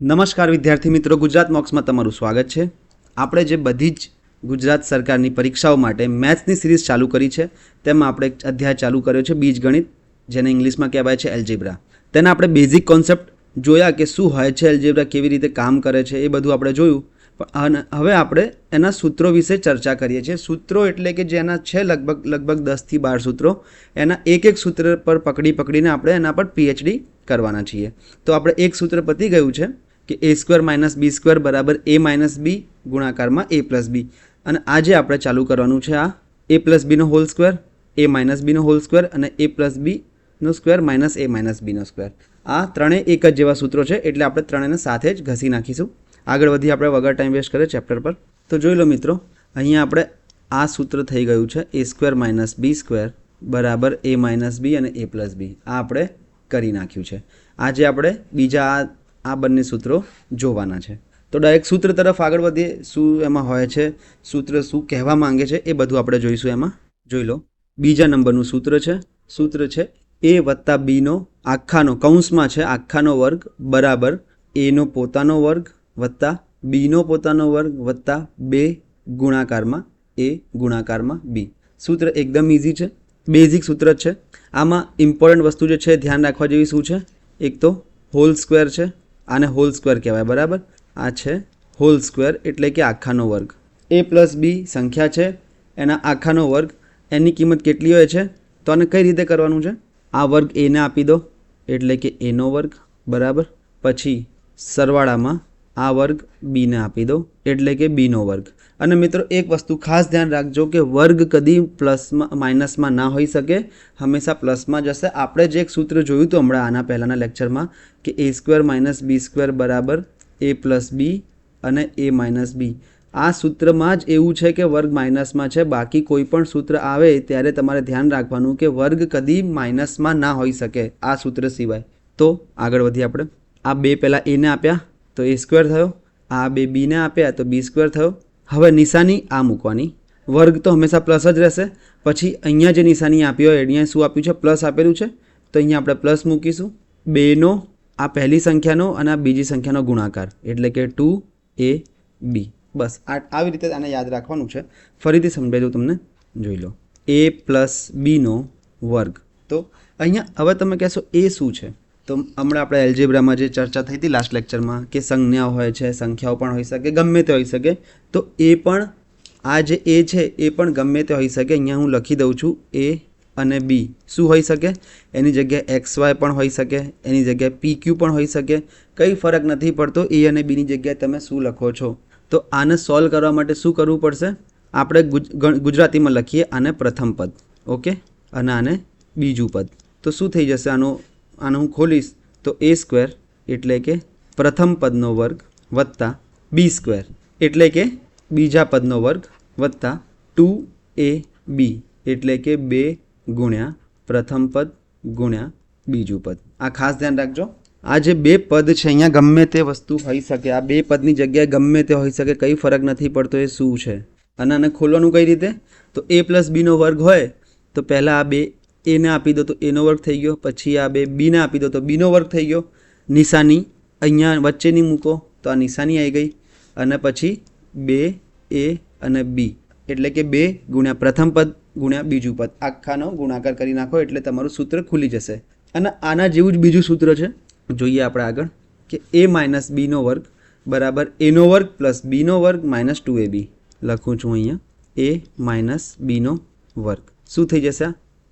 નમસ્કાર વિદ્યાર્થી મિત્રો, ગુજરાત મોક્સમાં તમારું સ્વાગત છે। આપણે જે બધી જ ગુજરાત સરકારની પરીક્ષાઓ માટે મેથ્સની સિરીઝ ચાલુ કરી છે તેમાં આપણે એક અધ્યાય ચાલુ કર્યો છે બીજગણિત, જેને ઇંગ્લિશમાં કહેવાય છે એલ્જેબ્રા। તેના આપણે બેઝિક કોન્સેપ્ટ જોયા કે શું હોય છે એલ્જેબ્રા, કેવી રીતે કામ કરે છે, એ બધું આપણે જોયું। પણ હવે આપણે એના સૂત્રો વિશે ચર્ચા કરીએ છીએ। સૂત્રો એટલે કે જેના છે લગભગ 10 થી 12 સૂત્રો, એના એક સૂત્ર પર પકડીને આપણે એના પર પીએચડી કરવાના છીએ। તો આપણે એક સૂત્ર પતી ગયું છે કે a² - b² બરાબર a - b ગુણાકારમાં a+b, અને આજે આપણે ચાલુ કરવાનું છે આ a+b નો હોલ સ્ક્વેર, a - b નો હોલ સ્ક્વેર અને a+b નો સ્ક્વેર માઇનસ a - b નો સ્ક્વેર। આ ત્રણેય એક જ જેવા સૂત્રો છે એટલે આપણે ત્રણેયને સાથે જ ઘસી નાખીશું। આગળ વધી આપણે વગર ટાઈમ વેસ્ટ કરે ચેપ્ટર પર। તો જોઈ લો મિત્રો, અહીંયા આપણે આ સૂત્ર થઈ ગયું છે a² - b² બરાબર a - b અને a+b, આ આપણે કરી નાખ્યું છે। આજે આપણે બીજા આ બંને સૂત્રો જોવાના છે। તો ડાયરેક્ટ સૂત્ર તરફ આગળ વધીએ। શું એમાં હોય છે, સૂત્ર શું કહેવા માંગે છે એ બધું આપણે જોઈશું। એમાં જોઈ લો, બીજા નંબરનું સૂત્ર છે a + b નો આખાનો કૌંસમાં છે આખાનો વર્ગ બરાબર a નો પોતાનો વર્ગ વત્તા b નો પોતાનો વર્ગ વત્તા 2 ગુણાકારમાં a ગુણાકારમાં b। સૂત્ર એકદમ ઇઝી છે, બેઝિક સૂત્ર જ છે। આમાં ઇમ્પોર્ટન્ટ વસ્તુ જે છે ધ્યાન રાખવા જેવી શું છે, એક તો હોલ સ્ક્વેર છે, આને હોલ સ્ક્વેર કહેવાય બરાબર। આ છે હોલ સ્ક્વેર એટલે કે આખાનો વર્ગ। a+b સંખ્યા છે, એના આખાનો વર્ગ, એની કિંમત કેટલી હોય છે તો આને કઈ રીતે કરવાનું છે, આ વર્ગ a ને આપી દો એટલે કે a નો વર્ગ બરાબર, પછી સરવાળામાં આ વર્ગ b ને આપી દો એટલે કે b નો વર્ગ। અને મિત્રો એક વસ્તુ ખાસ ધ્યાન રાખજો કે વર્ગ કદી પ્લસમાં માઇનસમાં ના હોઈ શકે, હંમેશા પ્લસમાં જશે। આપણે જે એક સૂત્ર જોયું હતું હમણાં આના પહેલાંના લેક્ચરમાં કે a² - b² બરાબર a+b અને a - b, આ સૂત્રમાં જ એવું છે કે વર્ગ માઇનસમાં છે। બાકી કોઈ પણ સૂત્ર આવે ત્યારે તમારે ધ્યાન રાખવાનું કે વર્ગ કદી માઇનસમાં ના હોઈ શકે આ સૂત્ર સિવાય। તો આગળ વધીએ આપણે। આ બે પહેલાં a ને આપ્યા તો a² થયો, આ બે b ને આપ્યા તો b² થયો। હવે નિશાની આ મૂકવાની, વર્ગ તો હંમેશા પ્લસ જ રહેશે। પછી અહીંયા જે નિશાની આપી હોય અહીંયા શું આપ્યું છે, પ્લસ આપેલું છે, તો અહીંયા આપણે પ્લસ મૂકીશું। 2નો આ પહેલી સંખ્યાનો અને આ બીજી સંખ્યાનો ગુણાકાર એટલે કે 2ab। બસ આવી રીતે આને યાદ રાખવાનું છે। ફરીથી સમજાવી દઉં તમને, જોઈ લો a+b નો વર્ગ। તો અહીંયા હવે તમે કહેશો એ શું છે, તો હમણાં આપણે એલ્જેબ્રામાં જે ચર્ચા થઈ હતી લાસ્ટ લેક્ચરમાં કે સંજ્ઞાઓ હોય છે, સંખ્યાઓ પણ હોઈ શકે, ગમે તે હોઈ શકે, તો એ પણ આ જે a છે એ પણ ગમે તે હોઈ શકે। અહીંયા હું લખી દઉં છું a અને b શું હોઈ શકે, એની જગ્યાએ xy પણ હોઈ શકે, એની જગ્યાએ pq પણ હોઈ શકે, કંઈ ફરક નથી પડતો। a અને b ની જગ્યાએ તમે શું લખો છો। તો આને સોલ્વ કરવા માટે શું કરવું પડશે, આપણે ગુજરાતીમાં લખીએ આને પ્રથમ પદ, ઓકે, અને આને બીજું પદ। તો શું થઈ જશે, આને હું ખોલીશ તો a² એટલે કે પ્રથમ પદનો વર્ગ વત્તા b² એટલે કે બીજા પદનો વર્ગ વત્તા 2ab એટલે કે 2 ગુણ્યા પ્રથમ પદ ગુણ્યા બીજું પદ। આ ખાસ ધ્યાન રાખજો, આ જે બે પદ છે અહીંયા ગમે તે વસ્તુ હોઈ શકે, આ બે પદની જગ્યાએ ગમે તે હોઈ શકે, કંઈ ફરક નથી પડતો એ શું છે। અને આને ખોલવાનું કઈ રીતે, તો a+b નો વર્ગ હોય તો પહેલાં આ બે a ને આપી દો તો a નો વર્ગ થઈ ગયો, પછી આ બે b ને આપી દો તો b નો વર્ગ થઈ ગયો, નિશાની અહીંયા વચ્ચેની મૂકો તો આ નિશાની આવી ગઈ, અને પછી 2a અને b એટલે કે 2 ગુણ્યા પ્રથમ પદ ગુણ્યા બીજું પદ, આખાનો ગુણાકાર કરી નાખો એટલે તમારું સૂત્ર ખુલી જશે। અને આના જેવું જ બીજું સૂત્ર છે, જોઈએ આપણે આગળ કે a - b નો વર્ગ બરાબર a નો વર્ગ પ્લસ b નો વર્ગ માઇનસ 2ab। લખું છું અહીંયા a - b નો વર્ગ શું થઈ જશે,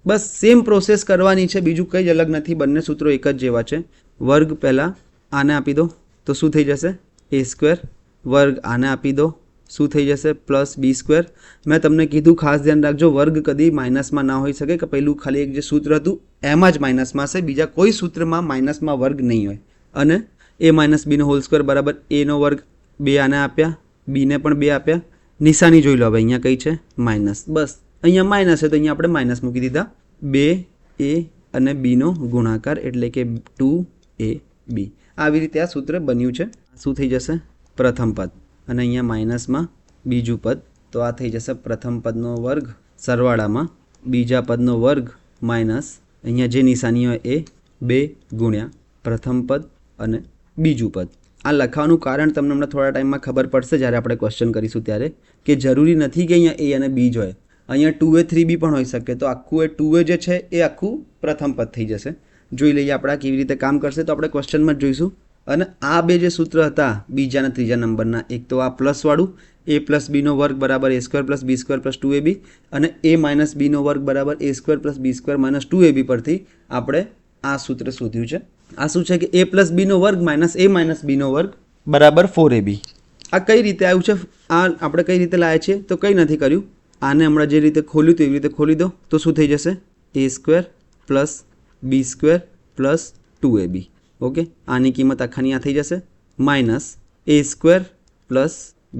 બસ સેમ પ્રોસેસ કરવાની છે, બીજું કંઈ જ અલગ નથી, બંને સૂત્રો એક જ જેવા છે। વર્ગ પહેલાં આને આપી દો તો શું થઈ જશે a² વર્ગ આને આપી દો શું થઈ જશે પ્લસ b²। મેં તમને કીધું ખાસ ધ્યાન રાખજો, વર્ગ કદી માઇનસમાં ના હોઈ શકે, કે પહેલું ખાલી એક જે સૂત્ર હતું એમાં જ માઇનસમાં હશે, બીજા કોઈ સૂત્રમાં માઇનસમાં વર્ગ નહીં હોય। અને a - b નો હોલ સ્ક્વેર બરાબર a નો વર્ગ, 2 આને આપ્યા, b ને પણ 2 આપ્યા, નિશાની જોઈ લો હવે અહીંયા કઈ છે માઇનસ, બસ અહીંયા માઇનસ છે તો અહીંયા આપણે માઇનસ મૂકી દીધા। 2a અને b નો ગુણાકાર એટલે કે 2ab, આવી રીતે આ સૂત્ર બન્યું છે। શું થઈ જશે પ્રથમ પદ અને અહીંયા માઇનસમાં બીજું પદ, તો આ થઈ જશે પ્રથમ પદનો વર્ગ સરવાળામાં બીજા પદનો વર્ગ માઇનસ અહીંયા જે નિશાની હોય એ 2 ગુણ્યા પ્રથમ પદ અને બીજું પદ। આ લખવાનું કારણ તમને હમણાં થોડા ટાઈમમાં ખબર પડશે જ્યારે આપણે ક્વેશ્ચન કરીશું ત્યારે, કે જરૂરી નથી કે અહીંયા એ અને બી જ હોય, અહીંયા 2a 3b પણ હોઈ શકે. તો આખું એ 2a જે છે એ આખું પ્રથમ પદ થઈ જશે. જોઈ લઈએ આપણે આ કેવી રીતે કામ કરશે. તો આપણે ક્વેશ્ચનમાં જ જોઈશું. અને આ બે જે સૂત્ર હતા બીજા અને ત્રીજા નંબરના, એક તો આ પ્લસવાળું a પ્લસ બીનો વર્ગ બરાબર a square plus B square plus 2ab, અને a માઇનસ બીનો વર્ગ બરાબર a square plus B square minus 2ab પરથી આપણે આ સૂત્ર શોધ્યું છે. આ શું છે કે a પ્લસ બીનો વર્ગ માઇનસ a માઇનસ બીનો વર્ગ બરાબર 4ab. આ કઈ રીતે આવ્યું છે, આ આપણે કઈ રીતે લાવ્યા છીએ? તો કંઈ નથી કર્યું, આને હમણાં જે રીતે ખોલ્યું તો એવી રીતે ખોલી દો તો શું થઈ જશે? a square plus B square plus 2ab. Okay, આની કિંમત આખાની આ થઈ જશે minus a square plus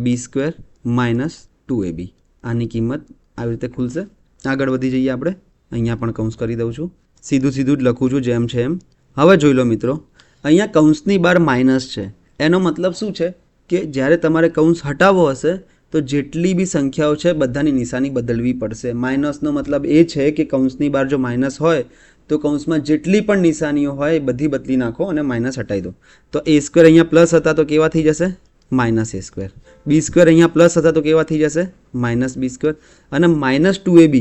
B square minus 2ab. આની કિંમત આવી રીતે ખુલશે. આગળ વધી જઈએ આપણે. અહીંયા પણ કૌંસ કરી દઉં છું, સીધું સીધું જ લખું છું જેમ છે એમ. હવે જોઈ લો મિત્રો, અહીંયા કૌંસની બહાર માઇનસ છે. એનો મતલબ શું છે કે જ્યારે તમારે કૌંસ હટાવવો હશે તો જેટલી બી સંખ્યાઓ છે બધાની નિશાની બદલવી પડશે. માઇનસનો મતલબ એ છે કે કૌંસની બહાર જો માઇનસ હોય તો કૌંસમાં જેટલી પણ નિશાનીઓ હોય એ બધી બદલી નાખો અને માઇનસ હટાવી દો. તો a સ્ક્વેર અહીંયા પ્લસ હતા તો કેવા થઈ જશે? Minus a square. B square અહીંયા પ્લસ હતા તો કેવા થઈ જશે? Minus b square. અને માઇનસ 2ab,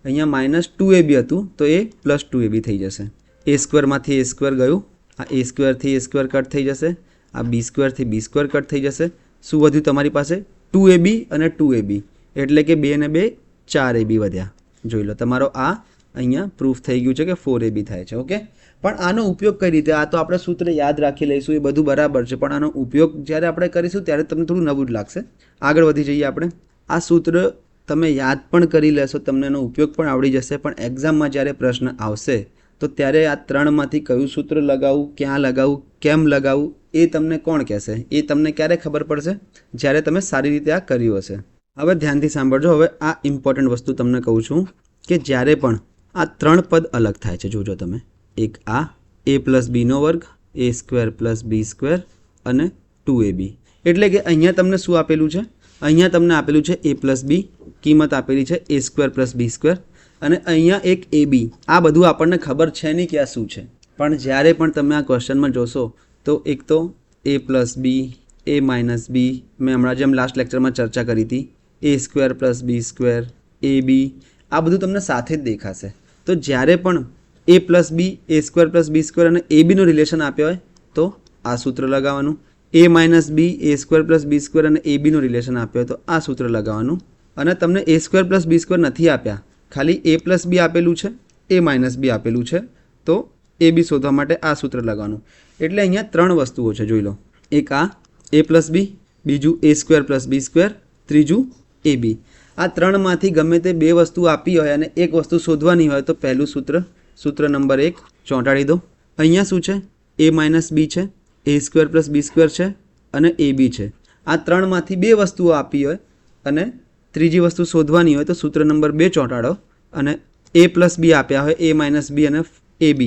અહીંયા માઇનસ 2ab હતું તો એ પ્લસ 2ab થઈ જશે. a સ્ક્વેરમાંથી a સ્ક્વેર ગયું, આ a સ્ક્વેરથી a સ્ક્વેર કટ થઈ જશે, આ બી સ્ક્વેરથી બી સ્ક્વેર કટ થઈ જશે. શું વધ્યું તમારી પાસે? 2ab અને 2ab, એટલે કે 2 અને 2 4ab વધ્યા. જોઈ લો, તમારો આ અહીંયા પ્રૂફ થઈ ગયું છે કે 4ab થાય છે. ઓકે, પણ આનો ઉપયોગ કઈ રીતે? આ તો આપણે સૂત્ર યાદ રાખી લઈશું, એ બધું બરાબર છે, પણ આનો ઉપયોગ જ્યારે આપણે કરીશું ત્યારે તમને થોડું નવું જ લાગશે. આગળ વધી જઈએ આપણે. આ સૂત્ર તમે યાદ પણ કરી લેશો, તમને એનો ઉપયોગ પણ આવડી જશે, પણ એક્ઝામમાં જ્યારે પ્રશ્ન આવશે તો ત્યારે આ ત્રણમાંથી કયું સૂત્ર લગાવવું, ક્યાં લગાવવું, કેમ લગાવવું, એ તમને કોણ કહેશે? એ તમને ક્યારે ખબર પડશે? જ્યારે તમે સારી રીતે આ કર્યું હશે. હવે ધ્યાનથી સાંભળજો. હવે આ ઇમ્પોર્ટન્ટ વસ્તુ તમને કહું છું કે જ્યારે પણ આ ત્રણ પદ અલગ થાય છે, જોજો તમે, એક આ a પ્લસ બીનો વર્ગ, a square plus B square અને 2ab. એટલે કે અહીંયા તમને શું આપેલું છે? અહીંયા તમને આપેલું છે a પ્લસ બી, કિંમત આપેલી છે a square plus B square, અને અહીંયા એક ab. આ બધું આપણને ખબર છે નહીં કે આ શું છે, પણ જ્યારે પણ તમે આ ક્વેશ્ચનમાં જોશો તો એક તો a plus B, a minus B, મેં હમણાં જેમ લાસ્ટ લેક્ચરમાં ચર્ચા કરી હતી, a square plus B square, ab, આ બધું તમને સાથે જ દેખાશે. તો જ્યારે પણ a plus B, a square plus B square અને abનું રિલેશન આપ્યો હોય તો આ સૂત્ર લગાવવાનું. a minus b, a square plus B square અને abનું રિલેશન આપ્યો હોય તો આ સૂત્ર લગાવવાનું. અને તમને a square plus B square નથી આપ્યા, ખાલી a પ્લસ બી આપેલું છે, a માઇનસ બી આપેલું છે, તો ab શોધવા માટે આ સૂત્ર લગાવવાનું. એટલે અહીંયા ત્રણ વસ્તુઓ છે, જોઈ લો. એક આ a પ્લસ બી, બીજું a square plus B square, ત્રીજું ab. આ ત્રણમાંથી ગમે તે બે વસ્તુ આપી હોય અને એક વસ્તુ શોધવાની હોય તો પહેલું સૂત્ર, સૂત્ર નંબર 1 ચોંટાડી દો. અહીંયા શું છે? a માઇનસ બી છે, a square plus B square છે અને ab છે. આ ત્રણમાંથી બે વસ્તુઓ આપી હોય અને ત્રીજી વસ્તુ શોધવાની હોય તો સૂત્ર નંબર 2 ચોંટાડો, અને a પ્લસ બી આપ્યા હોય, a માઇનસ બી અને ab.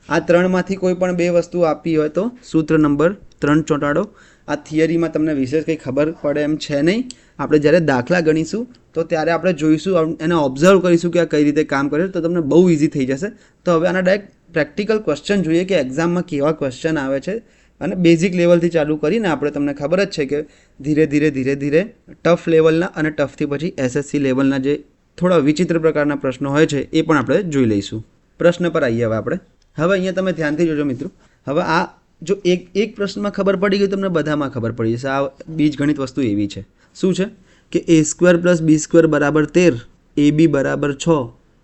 આ ત્રણમાંથી કોઈ પણ બે વસ્તુ આપી હોય તો સૂત્ર નંબર 3 ચોંટાડો. આ થિયરીમાં તમને વિશેષ કંઈ ખબર પડે એમ છે નહીં. આપણે જ્યારે દાખલા ગણીશું તો ત્યારે આપણે જોઈશું, એને ઓબ્ઝર્વ કરીશું કે આ કઈ રીતે કામ કરે તો તમને બહુ ઇઝી થઈ જશે. તો હવે આના ડાયરેક્ટ પ્રેક્ટિકલ ક્વેશ્ચન જોઈએ કે એક્ઝામમાં કેવા ક્વેશ્ચન આવે છે, અને બેઝિક લેવલથી ચાલુ કરીને આપણે, તમને ખબર જ છે કે ધીરે ધીરે ટફ લેવલના અને ટફથી પછી SSC લેવલના જે થોડા વિચિત્ર પ્રકારના પ્રશ્નો હોય છે એ પણ આપણે જોઈ લઈશું. પ્રશ્ન પર આવીએ હવે આપણે. હવે અહીંયા તમે ધ્યાનથી જોજો મિત્રો. હવે આ જો એક પ્રશ્નમાં ખબર પડી ગઈ, તમને બધામાં ખબર પડી જશે. આ બીજગણિત વસ્તુ એવી છે. શું છે કે a square plus B square બરાબર 13, ab બરાબર 6,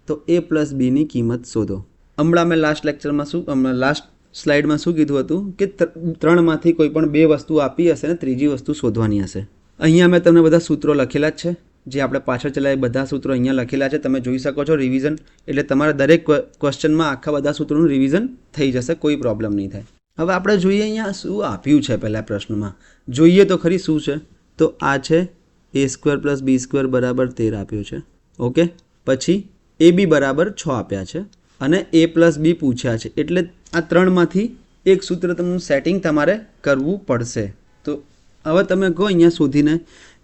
તો a પ્લસ બીની કિંમત શોધો. હમણાં મેં લાસ્ટ સ્લાઇડમાં શું કીધું હતું કે ત્રણમાંથી કોઈ પણ બે વસ્તુ આપી હશે ને ત્રીજી વસ્તુ શોધવાની હશે. અહીંયા મેં તમને બધા સૂત્રો લખેલા જ છે, જે આપણે પાછળ ચલાવીએ બધા સૂત્રો અહીંયા લખેલા છે, તમે જોઈ શકો છો. રિવિઝન એટલે તમારા દરેક ક્વેશ્ચનમાં આખા બધા સૂત્રોનું રિવિઝન થઈ જશે, કોઈ પ્રોબ્લેમ નહીં થાય. હવે આપણે જોઈએ અહીંયા શું આપ્યું છે. પહેલા પ્રશ્નમાં જોઈએ તો ખરી શું છે. તો આ છે a square plus B square બરાબર 13 આપ્યું છે. ઓકે, પછી ab બરાબર 6 આપ્યા છે અને a પ્લસ બી પૂછ્યા છે. એટલે આ ત્રણમાંથી એક સૂત્ર તમને સેટિંગ તમારે કરવું પડશે. તો હવે તમે કહો અહીંયા શોધીને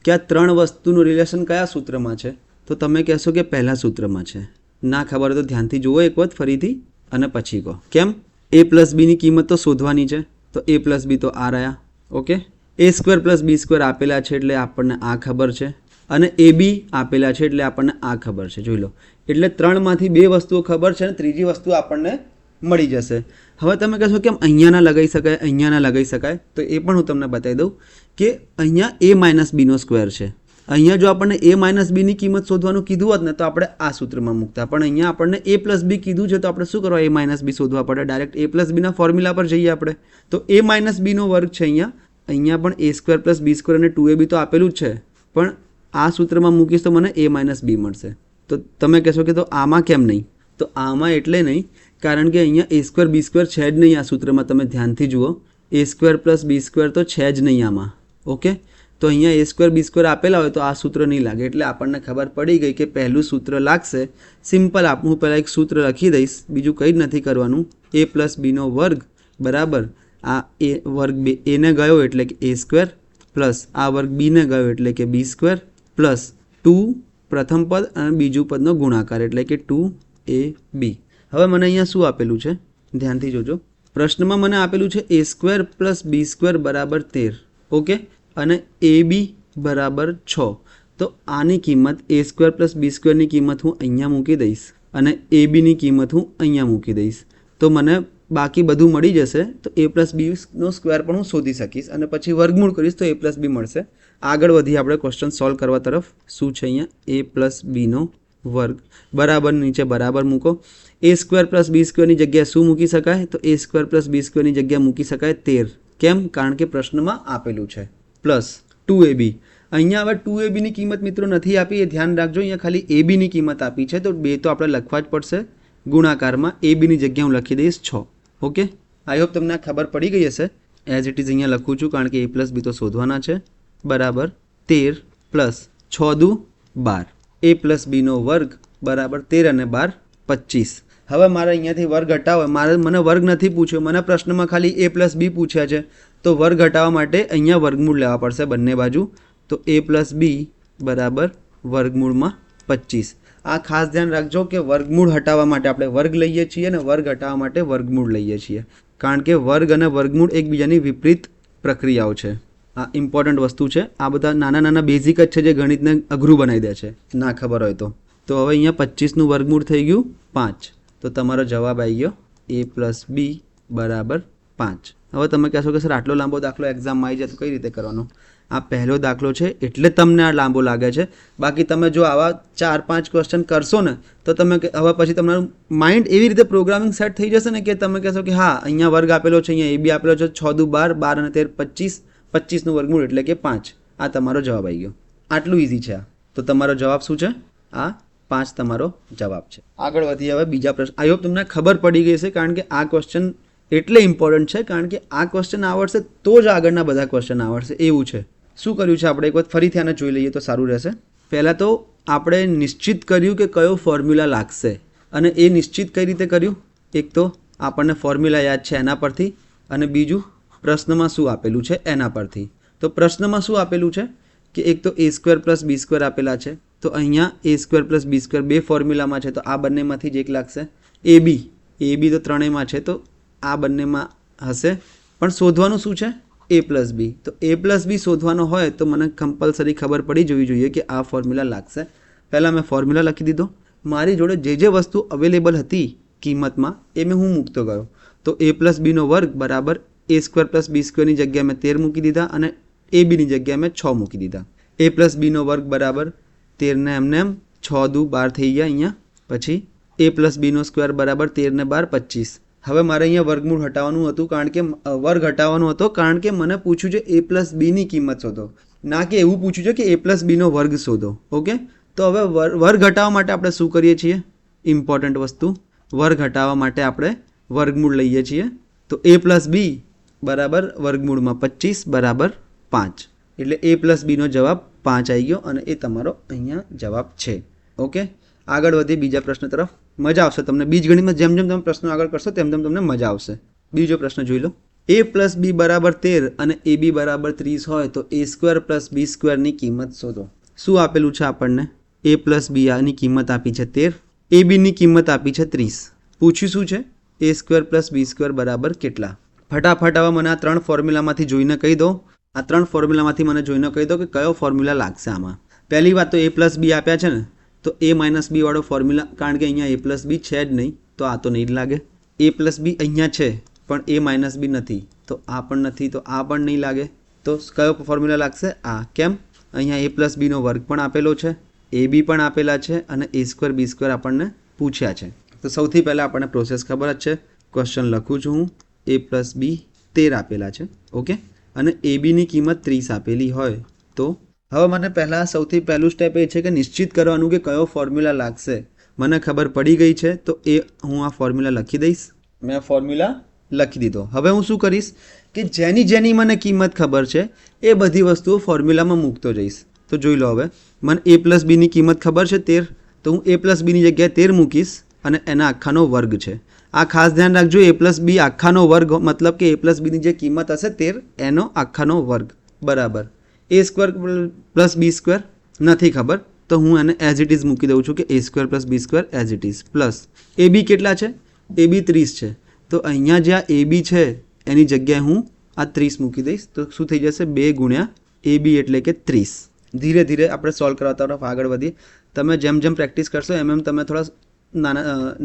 કે આ ત્રણ વસ્તુનું રિલેશન કયા સૂત્રમાં છે, તો તમે કહેશો કે પહેલા સૂત્રમાં છે. ના ખબર હોય તો ધ્યાનથી જુઓ એક વખત ફરીથી અને પછી કહો. કેમ? a પ્લસ બીની કિંમત તો શોધવાની છે, તો a પ્લસ બી તો આ રહ્યા. ઓકે, એ સ્ક્વેર પ્લસ બી સ્ક્વેર આપેલા છે એટલે આપણને આ ખબર છે, અને એ બી આપેલા છે એટલે આપણને આ ખબર છે. જોઈ લો, એટલે 3માંથી 2 વસ્તુઓ ખબર છે અને ત્રીજી વસ્તુ આપણને મળી જશે. હવે તમે કહેશો કેમ અહીંયા ના લગાવી શકાય, અહીંયા ના લગાવી શકાય, તો એ પણ હું તમને બતાવી દઉં કે અહીંયા a માઇનસ બીનો સ્ક્વેર છે. અહીંયા જો આપણને a માઇનસ બીની કિંમત શોધવાનું કીધું હોત ને તો આપણે આ સૂત્રમાં મૂકતા, પણ અહીંયા આપણને a પ્લસ બી કીધું છે તો આપણે શું કરવા, a માઇનસ બી શોધવા પડે. Direct a plus Bina formula પર જઈએ આપણે. તો a માઇનસ બીનો વર્ગ છે અહીંયા પણ a square plus B square અને 2ab તો આપેલું જ છે, પણ આ સૂત્રમાં મૂકીશ તો મને a માઇનસ બી મળશે. તો તમે કહેશો કે તો આમાં કેમ નહીં? તો આમાં એટલે નહીં કારણ કે અહીંયા a સ્ક્વેર બી સ્ક્વેર છે જ નહીં આ સૂત્રમાં. તમે ધ્યાનથી જુઓ, a square plus B square તો છે જ નહીં આમાં. ઓકે, તો અહીંયા a સ્ક્વેર બી સ્ક્વેર આપેલા હોય તો આ સૂત્ર નહીં લાગે. એટલે આપણને ખબર પડી ગઈ કે પહેલું સૂત્ર લાગશે સિમ્પલ. હું પહેલાં એક સૂત્ર લખી દઈશ, બીજું કંઈ જ નથી કરવાનું. a પ્લસ બીનો વર્ગ બરાબર આ એ વર્ગ એને ગયો એટલે કે a સ્ક્વેર પ્લસ આ વર્ગ બીને ગયો એટલે કે બી સ્ક્વેર પ્લસ 2 પ્રથમ પદ અને બીજું પદનો ગુણાકાર એટલે કે 2ab. હવે મને અહીંયા શું આપેલું છે ધ્યાનથી જોજો. પ્રશ્નમાં મને આપેલું છે a square plus B square બરાબર 13. ઓકે, અને એ બી બરાબર 6. તો આની કિંમત a સ્ક્વેર પ્લસ બી સ્ક્વેરની કિંમત હું અહીંયા મૂકી દઈશ અને એ બીની કિંમત હું અહીંયા મૂકી દઈશ. તો મને બાકી બધું મળી જશે. તો a પ્લસ બીનો સ્ક્વેર પણ હું શોધી શકીશ અને પછી વર્ગમૂળ કરીશ તો a પ્લસ બી મળશે. આગળ વધી આપણે ક્વેશ્ચન સોલ્વ કરવા તરફ. શું છે અહીંયા? a પ્લસ બીનો વર્ગ બરાબર નીચે બરાબર મૂકો. a સ્ક્વેર પ્લસ બી સ્ક્વેરની જગ્યાએ શું મૂકી શકાય? તો a સ્ક્વેર પ્લસ બી સ્ક્વેરની જગ્યાએ મૂકી શકાય 13. કેમ? કારણ કે પ્રશ્નમાં આપેલું છે. Plus 2ab. અહીંયા હવે 2abની કિંમત મિત્રો નથી આપી, એ ધ્યાન રાખજો. અહીંયા ખાલી abની કિંમત આપી છે તો 2 તો આપણે લખવા જ પડશે ગુણાકારમાં. abની જગ્યાએ હું લખી દઈશ 6. ઓકે, આઈ હોપ તમને ખબર પડી ગઈ હશે. એઝ ઇટ ઇઝ અહીંયા લખું છું કારણ કે a પ્લસ બી તો શોધવાના છે. બરાબર 13 પ્લસ 6 દુ 12. a પ્લસ બીનો વર્ગ બરાબર 13 અને 12 25. હવે મારે અહીંયાથી વર્ગ હટાવો. મને વર્ગ નથી પૂછ્યો, મને પ્રશ્નમાં ખાલી a પ્લસ બી પૂછ્યા છે. તો વર્ગ હટાવવા માટે અહીંયા વર્ગમૂળ લેવા પડશે બંને બાજુ. તો a પ્લસ બી બરાબર વર્ગમૂળમાં 25. આ ખાસ ધ્યાન રાખજો કે વર્ગમૂળ હટાવવા માટે આપણે વર્ગ લઈએ છીએ અને વર્ગ હટાવવા માટે વર્ગમૂળ લઈએ છીએ, કારણ કે વર્ગ અને વર્ગમૂળ એકબીજાની વિપરીત પ્રક્રિયાઓ છે. આ ઇમ્પોર્ટન્ટ વસ્તુ છે. આ બધા નાના નાના બેઝિક જ છે જે ગણિતને અઘરું બનાવી દે છે ના ખબર હોય તો. તો હવે અહીંયા 25નું વર્ગમૂળ થઈ ગયું 5. તો તમારો જવાબ આવી ગયો a પ્લસ બી બરાબર 5. હવે તમે કહેશો કે સર આટલો લાંબો દાખલો એક્ઝામમાં આવી જાય તો કઈ રીતે કરવાનો? આ પહેલો દાખલો છે એટલે તમને આ લાંબો લાગે છે. બાકી તમે જો આવા 4-5 ક્વેશ્ચન કરશો ને તો તમે હવે પછી તમારું માઇન્ડ એવી રીતે પ્રોગ્રામિંગ સેટ થઈ જશે ને કે તમે કહેશો કે હા અહીંયા વર્ગ આપેલો છે, અહીંયા એ બી આપેલો છે, 6 દુ 12, 12 અને 13 25, 25નું વર્ગમૂળ એટલે કે 5. આ તમારો જવાબ આવી ગયો. આટલું ઇઝી છે આ. તો તમારો જવાબ શું છે? આ 5 તમારો જવાબ છે. આગળ વધી હવે બીજા પ્રશ્ન. આઈ હોપ તમને ખબર પડી ગઈ છે કારણ કે આ ક્વેશ્ચન એટલે ઇમ્પોર્ટન્ટ છે કારણ કે આ ક્વેશ્ચન આવડશે તો જ આગળના બધા ક્વેશ્ચન આવડશે એવું છે. શું કર્યું છે આપણે એક વખત ફરીથી આને જોઈ લઈએ તો સારું રહેશે. પહેલાં તો આપણે નિશ્ચિત કર્યું કે કયો ફોર્મ્યુલા લાગશે, અને એ નિશ્ચિત કઈ રીતે કર્યું? એક તો આપણને ફોર્મ્યુલા યાદ છે એના પરથી, અને બીજું પ્રશ્નમાં શું આપેલું છે એના પરથી. તો પ્રશ્નમાં શું આપેલું છે કે એક તો a square plus B square આપેલા છે. તો અહીંયા a square plus B square બે ફોર્મ્યુલામાં છે તો આ બંનેમાંથી જ એક લાગશે. એ બી તો ત્રણેયમાં છે તો આ બંનેમાં હશે. પણ શોધવાનું શું છે? a પ્લસ બી. તો a પ્લસ બી શોધવાનો હોય તો મને કમ્પલસરી ખબર પડી જવી જોઈએ કે આ ફોર્મ્યુલા લાગશે. પહેલાં મેં ફોર્મ્યુલા લખી દીધો. મારી જોડે જે વસ્તુ અવેલેબલ હતી કિંમતમાં એ મેં હું મૂકતો ગયો. તો a પ્લસ બીનો વર્ગ બરાબર a સ્ક્વેર પ્લસ બી સ્ક્વેરની જગ્યાએ મેં 13 મૂકી દીધા અને એ બીની જગ્યાએ મેં 6 મૂકી દીધા. a પ્લસ બીનો વર્ગ બરાબર 13 ને એમને એમ 6 દુ 12 થઈ ગયા અહીંયા. પછી a પ્લસ બીનો સ્ક્વેર બરાબર 13 ને 12 25. હવે મારે અહીંયા વર્ગમૂળ હટાવવાનું હતું કારણ કે વર્ગ હટાવવાનો હતો કારણ કે મને પૂછ્યું છે a પ્લસ બીની કિંમત શોધો, ના કે એવું પૂછ્યું છે કે a પ્લસ બીનો વર્ગ શોધો. ઓકે, તો હવે વર્ગ હટાવવા માટે આપણે શું કરીએ છીએ? ઇમ્પોર્ટન્ટ વસ્તુ, વર્ગ હટાવવા માટે આપણે વર્ગમૂળ લઈએ છીએ. તો a પ્લસ બી બરાબર વર્ગમૂળમાં 25 બરાબર 5. એટલે a પ્લસ બીનો જવાબ 5 આવી ગયો અને એ તમારો અહીંયા જવાબ છે. ઓકે, આગળ વધીએ બીજા પ્રશ્ન તરફ. મજા આવશે તમને બીજગણિતમાં. જેમ જેમ તમે પ્રશ્નો આગળ કરશો તેમ તેમ તમને મજા આવશે. બીજો પ્રશ્ન જોઈ લો. a પ્લસ બી બરાબર 13 અને એ બી બરાબર 30 હોય તો a સ્ક્વેર પ્લસ બી સ્ક્વેરની કિંમત શોધો. શું આપેલું છે આપણને? a પ્લસ બી આની કિંમત આપી છે 13, એ બીની કિંમત આપી છે 30. પૂછ્યું શું છે? a square plus B square બરાબર કેટલા? ફટાફટ હવે મને આ 3 ફોર્મ્યુલામાંથી જોઈને કહી દો. આ 3 ફોર્મ્યુલામાંથી મને જોઈને કહી દો કે કયો ફોર્મ્યુલા લાગશે આમાં. પહેલી વાત તો a પ્લસ બી આપ્યા છે ને, તો a માઇનસ બી વાળો ફોર્મ્યુલા, કારણ કે અહીંયા a પ્લસ બી છે જ નહીં, તો આ તો નહીં જ લાગે. a પ્લસ બી અહીંયા છે પણ a માઇનસ બી નથી, તો આ પણ નથી, તો આ પણ નહીં લાગે. તો કયો ફોર્મ્યુલા લાગશે? આ. કેમ? અહીંયા a પ્લસ બીનો વર્ગ પણ આપેલો છે, એ બી પણ આપેલા છે અને a સ્ક્વેર બી સ્ક્વેર આપણને પૂછ્યા છે. તો સૌથી પહેલાં આપણને પ્રોસેસ ખબર જ છે. ક્વેશ્ચન લખું છું હું. a પ્લસ બી 13 આપેલા છે, ઓકે, અને એ બીની કિંમત 30 આપેલી હોય તો હવે મને પહેલાં સૌથી પહેલું સ્ટેપ એ છે કે નિશ્ચિત કરવાનું કે કયો ફોર્મ્યુલા લાગશે. મને ખબર પડી ગઈ છે તો એ હું આ ફોર્મ્યુલા લખી દઈશ. મેં ફોર્મ્યુલા લખી દીધો. હવે હું શું કરીશ કે જેની મને કિંમત ખબર છે એ બધી વસ્તુઓ ફોર્મ્યુલામાં મૂકતો જઈશ. તો જોઈ લો, હવે મને a પ્લસ બીની કિંમત ખબર છે 13, તો હું a પ્લસ બીની જગ્યાએ 13 મૂકીશ અને એના આખાનો વર્ગ છે. આ ખાસ ધ્યાન રાખજો, a પ્લસ બી આખાનો વર્ગ મતલબ કે a પ્લસ બીની જે કિંમત હશે 13 એનો આખાનો વર્ગ બરાબર a square plus B square નથી ખબર, તો હું એને એઝ ઇટ ઇઝ મૂકી દઉં છું કે a square plus B square as it is plus A B કેટલા છે? એ બી 30 છે, તો અહીંયા જે આ એ બી છે એની જગ્યાએ હું આ 30 મૂકી દઈશ. તો શું થઈ જશે? 2 ગુણ્યા એ બી એટલે કે 30. ધીરે ધીરે આપણે સોલ્વ કરવા તરફ આગળ વધીએ. તમે જેમ જેમ પ્રેક્ટિસ કરશો એમ તમે થોડા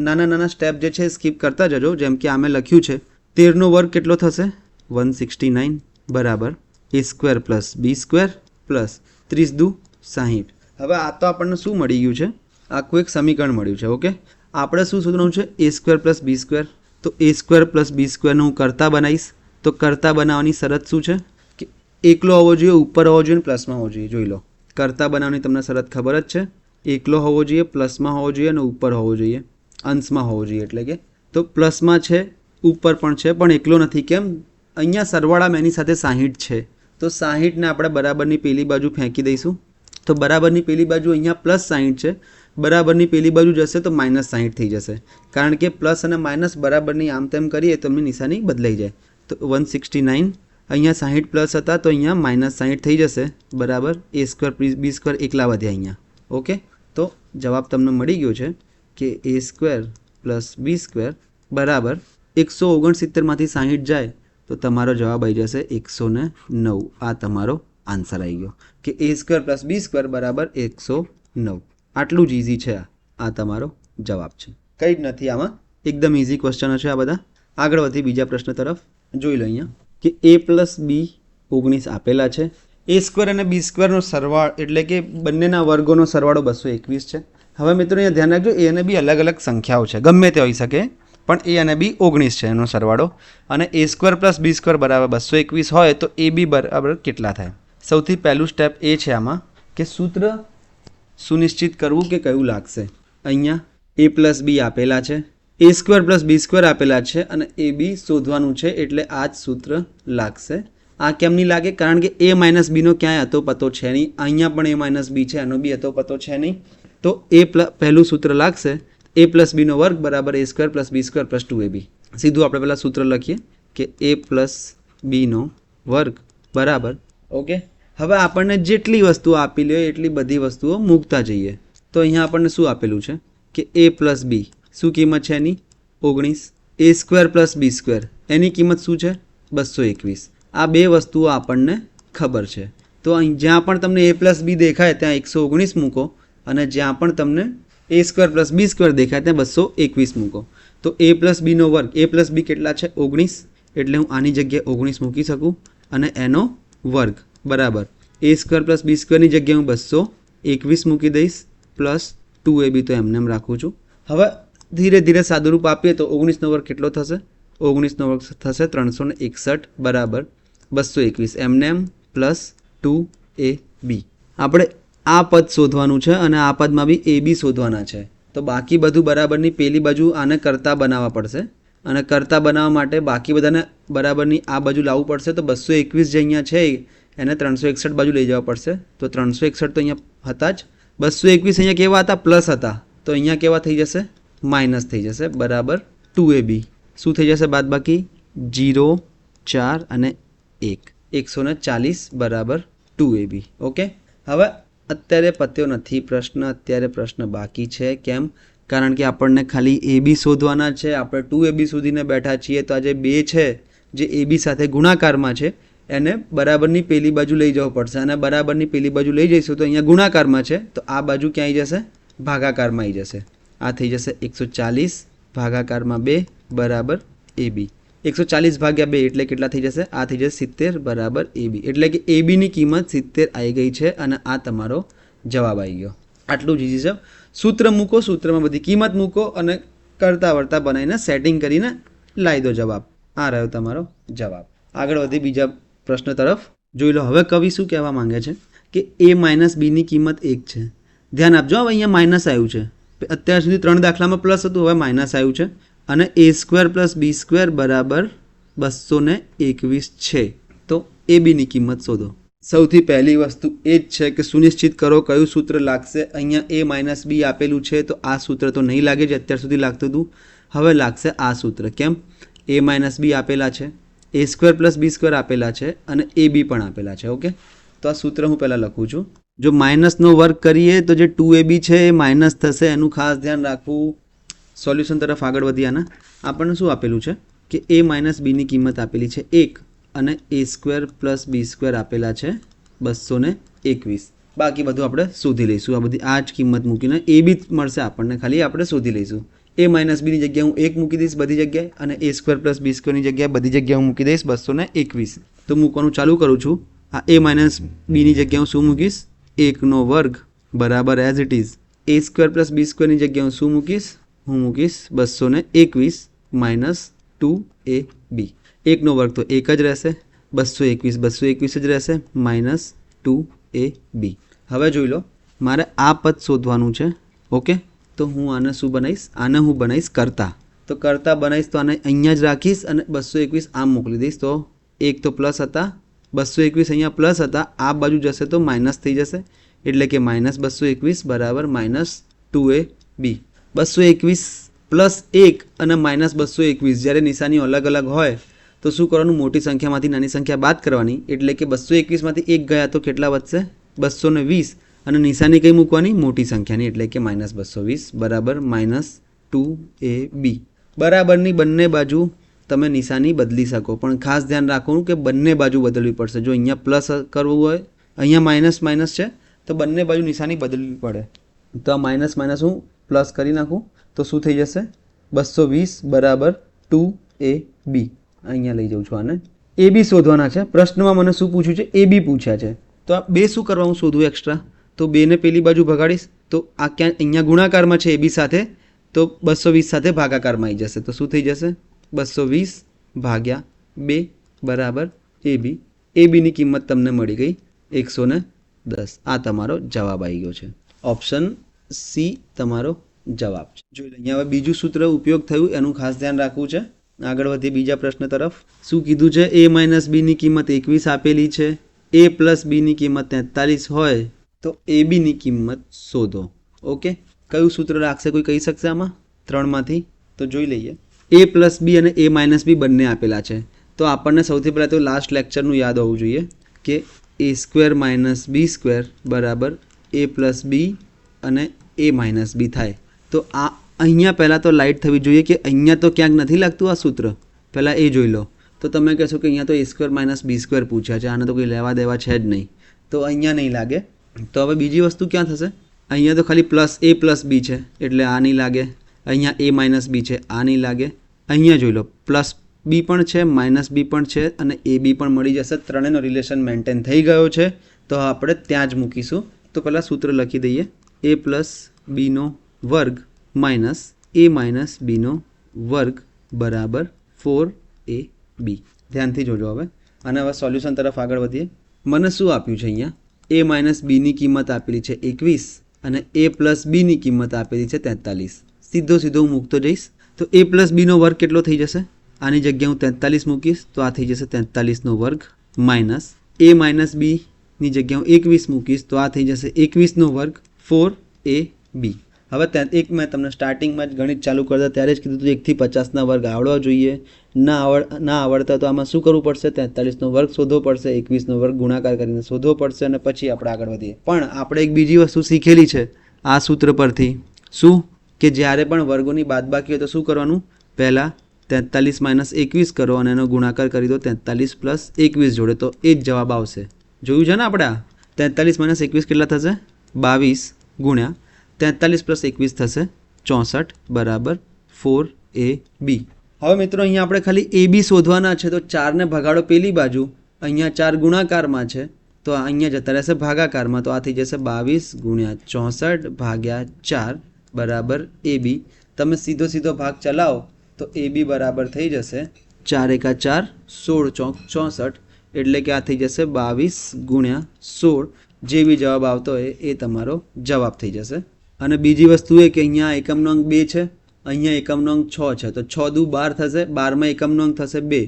નાના સ્ટેપ જે છે સ્કીપ કરતા જજો. જેમ કે આમે લખ્યું છે 13નો વર્ગ કેટલો થશે? 169 બરાબર a square plus B square plus 30 દુ 60. હવે આ તો આપણને શું મળી ગયું છે? આખું એક સમીકરણ મળ્યું છે, ઓકે. આપણે શું શોધવાનું છે? a square plus B square. તો a સ્ક્વેર પ્લસ બી સ્ક્વેરનું હું કરતા બનાવીશ. તો કરતા બનાવવાની શરત શું છે કે એકલો હોવો જોઈએ, ઉપર હોવો જોઈએ, પ્લસમાં હોવો જોઈએ. જોઈ લો, કરતા બનાવવાની તમને શરત ખબર જ છે. એકલો હોવો જોઈએ, પ્લસમાં હોવો જોઈએ અને ઉપર હોવો જોઈએ, અંશમાં હોવો જોઈએ. એટલે કે તો પ્લસમાં છે, ઉપર પણ છે, પણ એકલો નથી. કેમ? અહીંયા સરવાળામાં એની સાથે 60 છે, તો 60ને આપણે બરાબરની પેલી બાજુ ફેંકી દઈશું. તો બરાબરની પેલી બાજુ અહીંયા પ્લસ 60 છે, બરાબરની પેલી બાજુ જશે તો માઇનસ 60 થઈ જશે, કારણ કે પ્લસ અને માઇનસ બરાબરની આમ તેમ કરીએ તો એમની નિશાની બદલાઈ જાય. તો 169 અહીંયા 60 પ્લસ હતા તો અહીંયા માઇનસ 60 થઈ જશે બરાબર. a સ્ક્વેર બી સ્ક્વેર એકલા વધ્યા અહીંયા, ઓકે. તો જવાબ તમને મળી ગયો છે કે a square plus B square બરાબર 169માંથી 60 જાય તો તમારો જવાબ આવી જશે 109. આ તમારો આન્સર આવી ગયો કે a square plus B square બરાબર 109. આટલું જ ઇઝી છે. આ તમારો જવાબ છે, કંઈ જ નથી આમાં. એકદમ ઇઝી ક્વેશ્ચનો છે આ બધા. આગળ વધી બીજા પ્રશ્ન તરફ. જોઈ લો અહીંયા કે a પ્લસ બી 19 આપેલા છે. a સ્ક્વેર અને બી સ્ક્વેરનો સરવાળો એટલે કે બંનેના વર્ગોનો સરવાળો 221 છે. હવે મિત્રો અહીંયા ધ્યાન રાખજો, a અને બી અલગ અલગ સંખ્યાઓ છે, ગમે તે હોઈ શકે, પણ a અને બી 19 છે એનો સરવાળો. અને a square plus B square બરાબર 221 હોય તો a બી બરાબર કેટલા થાય? સૌથી પહેલું સ્ટેપ એ છે આમાં કે સૂત્ર સુનિશ્ચિત કરવું કે કયું લાગશે. અહીંયા a પ્લસ બી આપેલા છે, a square plus B square આપેલા છે અને એ બી શોધવાનું છે, એટલે આ જ સૂત્ર લાગશે. આ કેમ નહીં લાગે? કારણ કે a માઇનસ બીનો ક્યાંય હતો પતો છે નહીં. અહીંયા પણ a માઇનસ બી છે, એનો બી હતો પતો છે નહીં. તો પહેલું સૂત્ર લાગશે a પ્લસ બીનો વર્ગ બરાબર a square plus B square plus 2ab. સીધું આપણે પહેલાં સૂત્ર લખીએ કે a પ્લસ બીનો વર્ગ બરાબર, ઓકે. હવે આપણને જેટલી વસ્તુઓ આપેલી હોય એટલી બધી વસ્તુઓ મૂકતા જઈએ. તો અહીંયા આપણને શું આપેલું છે કે a પ્લસ બી શું કિંમત છે એની? 19. a square plus B square એની કિંમત શું છે? 221. આ બે વસ્તુઓ આપણને ખબર છે. તો અહીં જ્યાં પણ તમને a પ્લસ બી દેખાય ત્યાં 119 મૂકો અને જ્યાં પણ તમને a square plus B square દેખાય ત્યાં 221 મૂકો. તો a પ્લસ બીનો વર્ગ, a પ્લસ બી કેટલા છે? 19, એટલે હું આની જગ્યાએ 19 મૂકી શકું અને એનો વર્ગ બરાબર a સ્ક્વેર પ્લસ બી સ્ક્વેરની જગ્યાએ હું 221 મૂકી દઈશ પ્લસ 2ab, તો એમને એમ રાખું છું. હવે ધીરે ધીરે સાદુરૂપ આપીએ તો 19નો વર્ગ કેટલો થશે? 19નો વર્ગ થશે 361 બરાબર 221 એમને એમ પ્લસ 2ab. આપણે આ પદ શોધવાનું છે અને આ પદમાં બી એ બી શોધવાના છે. તો બાકી બધું બરાબરની પેલી બાજુ આને કરતા બનાવવા પડશે અને કરતા બનાવવા માટે બાકી બધાને બરાબરની આ બાજુ લાવવું પડશે. તો 221 જે અહીંયા છે એને 361 બાજુ લઈ જવા પડશે. તો 361 તો અહીંયા હતા જ, 221 અહીંયા કેવા હતા? પ્લસ હતા, તો અહીંયા કેવા થઈ જશે? માઇનસ થઈ જશે બરાબર 2ab. શું થઈ જશે બાદ બાકી? 0, 4 અને 1, 140 બરાબર 2ab, ઓકે. હવે અત્યારે પત્યો નથી પ્રશ્ન, અત્યારે પ્રશ્ન બાકી છે. કેમ? કારણ કે આપણને ખાલી એ બી શોધવાના છે. આપણે 2ab સુધીને બેઠા છીએ, તો આ જે 2 છે જે એ બી સાથે ગુણાકારમાં છે એને બરાબરની પેલી બાજુ લઈ જવું પડશે અને બરાબરની પેલી બાજુ લઈ જઈશું તો અહીંયા ગુણાકારમાં છે તો આ બાજુ ક્યાં આવી જશે ભાગાકારમાં આવી જશે આ થઈ જશે 140 ભાગાકારમાં 2 બરાબર એ બી 140 ભાગ્યા 2 એટલે કેટલા થઈ જશે આ થઈ જશે 70 બરાબર એ બી એટલે કે એ બીની કિંમત 70 આવી ગઈ છે અને આ તમારો જવાબ આવી ગયો આટલું જ ઈઝી છે સૂત્ર મૂકો સૂત્રમાં બધી કિંમત મૂકો અને કરતા વર્તા બનાવીને સેટિંગ કરીને લાવી દો જવાબ આ રહ્યો તમારો જવાબ આગળ વધી બીજા પ્રશ્ન તરફ જોઈ લો હવે કવિ શું કહેવા માંગે છે કે a માઇનસ બીની કિંમત 1 છે ધ્યાન આપજો હવે અહીંયા માઇનસ આવ્યું છે અત્યાર સુધી 3 દાખલામાં પ્લસ હતું હવે માઇનસ આવ્યું છે અને a² + b² બરાબર 221 છે તો a બીની કિંમત શોધો સૌથી પહેલી વસ્તુ એ જ છે કે સુનિશ્ચિત કરો કયું સૂત્ર લાગશે અહીંયા a માઇનસ બી આપેલું છે તો આ સૂત્ર તો નહીં લાગે જે અત્યાર સુધી લાગતું હતું હવે લાગશે આ સૂત્ર કેમ a માઇનસ બી આપેલા છે a² + b² આપેલા છે અને a બી પણ આપેલા છે ઓકે તો આ સૂત્ર હું પહેલાં લખું છું જો માઇનસનો વર્ગ કરીએ તો જે 2ab છે એ માઇનસ થશે એનું ખાસ ધ્યાન રાખવું સોલ્યુશન તરફ આગળ વધ્યાના આપણને શું આપેલું છે કે a માઇનસ બીની કિંમત આપેલી છે 1 અને a² + b² આપેલા છે 221 બાકી બધું આપણે શોધી લઈશું આ બધી આ જ કિંમત મૂકીને a બી મળશે આપણને ખાલી આપણે શોધી લઈશું a માઇનસ બીની જગ્યાએ હું 1 મૂકી દઈશ બધી જગ્યાએ અને a² + b² ની જગ્યાએ બધી જગ્યાએ હું મૂકી દઈશ 221 તો મૂકવાનું ચાલુ કરું છું આ a માઇનસ બીની જગ્યાએ હું શું મૂકીશ 1² બરાબર as it is a² + b² ની જગ્યાએ હું શું મૂકીશ હું મૂકીશ 221 - 2ab 1² તો 1 જ રહેશે 221 જ રહેશે -2ab હવે જોઈ લો મારે આ પદ શોધવાનું છે ઓકે તો હું આને શું બનાવીશ આને હું બનાવીશ કરતા તો કરતા બનાવીશ તો આને અહીંયા જ રાખીશ અને 221 આમ મોકલી દઈશ તો એક તો પ્લસ હતા 221 અહીંયા પ્લસ હતા આ બાજુ જશે તો માઇનસ થઈ જશે એટલે કે -221 બરાબર -2ab 221 + 1 અને -221 જ્યારે નિશાનીઓ અલગ અલગ હોય તો શું કરવાનું મોટી સંખ્યામાંથી નાની સંખ્યા બાદ કરવાની એટલે કે 221 માંથી 1 ગયા તો કેટલા વધશે 220 અને નિશાની કઈ મૂકવાની મોટી સંખ્યાની એટલે કે -220 બરાબર -2ab બરાબરની બંને બાજુ તમે નિશાની બદલી શકો પણ ખાસ ધ્યાન રાખવાનું કે બંને બાજુ બદલવી પડશે જો અહીંયા પ્લસ કરવું હોય અહીંયા માઇનસ માઇનસ છે તો બંને બાજુ નિશાની બદલવી પડે તો આ માઇનસ માઇનસ હું પ્લસ કરી નાખું તો શું થઈ જશે 220 બરાબર 2ab અહીંયા લઈ જાઉં છું આને એ બી શોધવાના છે પ્રશ્નમાં મને શું પૂછ્યું છે એ બી પૂછ્યા છે તો આ બે શું કરવા હું શોધું એક્સ્ટ્રા તો બેને પેલી બાજુ ભગાડીશ તો આ ક્યાં અહીંયા ગુણાકારમાં છે એ બી સાથે તો 220 સાથે ભાગાકારમાં આવી જશે તો શું થઈ જશે 220 ભાગ્યા 2 બરાબર એ બીની કિંમત તમને મળી ગઈ 110 આ તમારો જવાબ આવી ગયો છે ઓપ્શન સી તમારો જવાબ છે જોઈ લો અહીંયા હવે બીજું સૂત્ર ઉપયોગ થયું એનું ખાસ ધ્યાન રાખવું છે આગળ વધીએ બીજા પ્રશ્ન તરફ શું કીધું છે a માઇનસ બીની કિંમત 21 આપેલી છે a પ્લસ બીની કિંમત 43 હોય તો a બીની કિંમત શોધો ઓકે કયું સૂત્ર રાખશે કોઈ કહી શકશે આમાં ત્રણમાંથી તો જોઈ લઈએ a પ્લસ બી અને a માઇનસ બી બંને આપેલા છે તો આપણને સૌથી પહેલાં તો લાસ્ટ લેક્ચરનું યાદ હોવું જોઈએ કે a² - b² બરાબર a પ્લસ બી અને a માઇનસ બી થાય તો આ અહીંયા પહેલાં તો લાઇટ થવી જોઈએ કે અહીંયા તો ક્યાંક નથી લાગતું આ સૂત્ર પહેલાં એ જોઈ લો તો તમે કહેશો કે અહીંયા તો a² - b² પૂછ્યા છે આને તો કોઈ લેવા દેવા છે જ નહીં તો અહીંયા નહીં લાગે તો હવે બીજી વસ્તુ ક્યાં થશે અહીંયા તો ખાલી +a + b છે એટલે આ નહીં લાગે અહીંયા a માઇનસ બી છે આ નહીં લાગે અહીંયા જોઈ લો પ્લસ બી પણ છે માઇનસ બી પણ છે અને એ બી પણ મળી જશે ત્રણેયનો રિલેશન મેન્ટેન થઈ ગયો છે તો આપણે ત્યાં જ મૂકીશું તો પહેલાં સૂત્ર લખી દઈએ a + બીનો વર્ગ માઇનસ a માઇનસ બીનો વર્ગ બરાબર 4ab ધ્યાનથી જોજો હવે અને હવે સોલ્યુશન તરફ આગળ વધીએ મને શું આપ્યું છે અહીંયા a માઇનસ બીની કિંમત આપેલી છે 21 અને a પ્લસ બીની કિંમત આપેલી છે 43 સીધો હું મૂકતો જઈશ તો a પ્લસ બીનો વર્ગ કેટલો થઈ જશે આની જગ્યાએ હું 43 મૂકીશ તો આ થઈ જશે 43નો વર્ગ માઇનસ a માઇનસ બીની જગ્યાએ હું 21 મૂકીશ તો આ થઈ જશે 21નો વર્ગ 4ab હવે એક મેં તમને સ્ટાર્ટિંગમાં જ ગણિત ચાલુ કરતા ત્યારે જ કીધું હતું 1 થી 50ના વર્ગ આવડવા જોઈએ ના આવડતા તો આમાં શું કરવું પડશે 43નો વર્ગ શોધવો પડશે 21નો વર્ગ ગુણાકાર કરીને શોધવો પડશે અને પછી આપણે આગળ વધીએ પણ આપણે એક બીજી વસ્તુ શીખેલી છે આ સૂત્ર પરથી શું કે જ્યારે પણ વર્ગોની બાદબાકી હોય તો શું કરવાનું પહેલાં 43 માઇનસ 21 કરો અને એનો ગુણાકાર કરી દો 43 પ્લસ 21 જોડે, તો એ જ જવાબ આવશે. જોયું છે ને આપણે આ 43 માઇનસ 21 કેટલા થશે? 22 ગુણ્યા 43 પ્લસ 21 થશે 64 બરાબર 4AB. હવે મિત્રો અહીંયા આપણે ખાલી AB શોધવાના છે, તો 4ને ભગાડો પેલી બાજુ, અહીંયા 4 ગુણાકારમાં છે તો અહીંયા જતા રહેશે ભાગાકારમાં, તો આ થઈ જશે 22 ગુણ્યા 64 ભાગ્યા 4 બરાબર AB. તમે સીધો સીધો ભાગ ચલાવો તો AB બરાબર થઈ જશે 4 એકા 4 16 ચોક 64, એટલે કે આ થઈ જશે 22 ગુણ્યા 16. જે બી જવાબ આવતો હોય એ તમારો જવાબ થઈ જશે. અને બીજી વસ્તુ એ કે અહીંયા એકમનો અંક 2 છે, અહીંયા એકમનો અંક 6 છે, તો 6 દુ 12 થશે, 12માં એકમનો અંક થશે 2,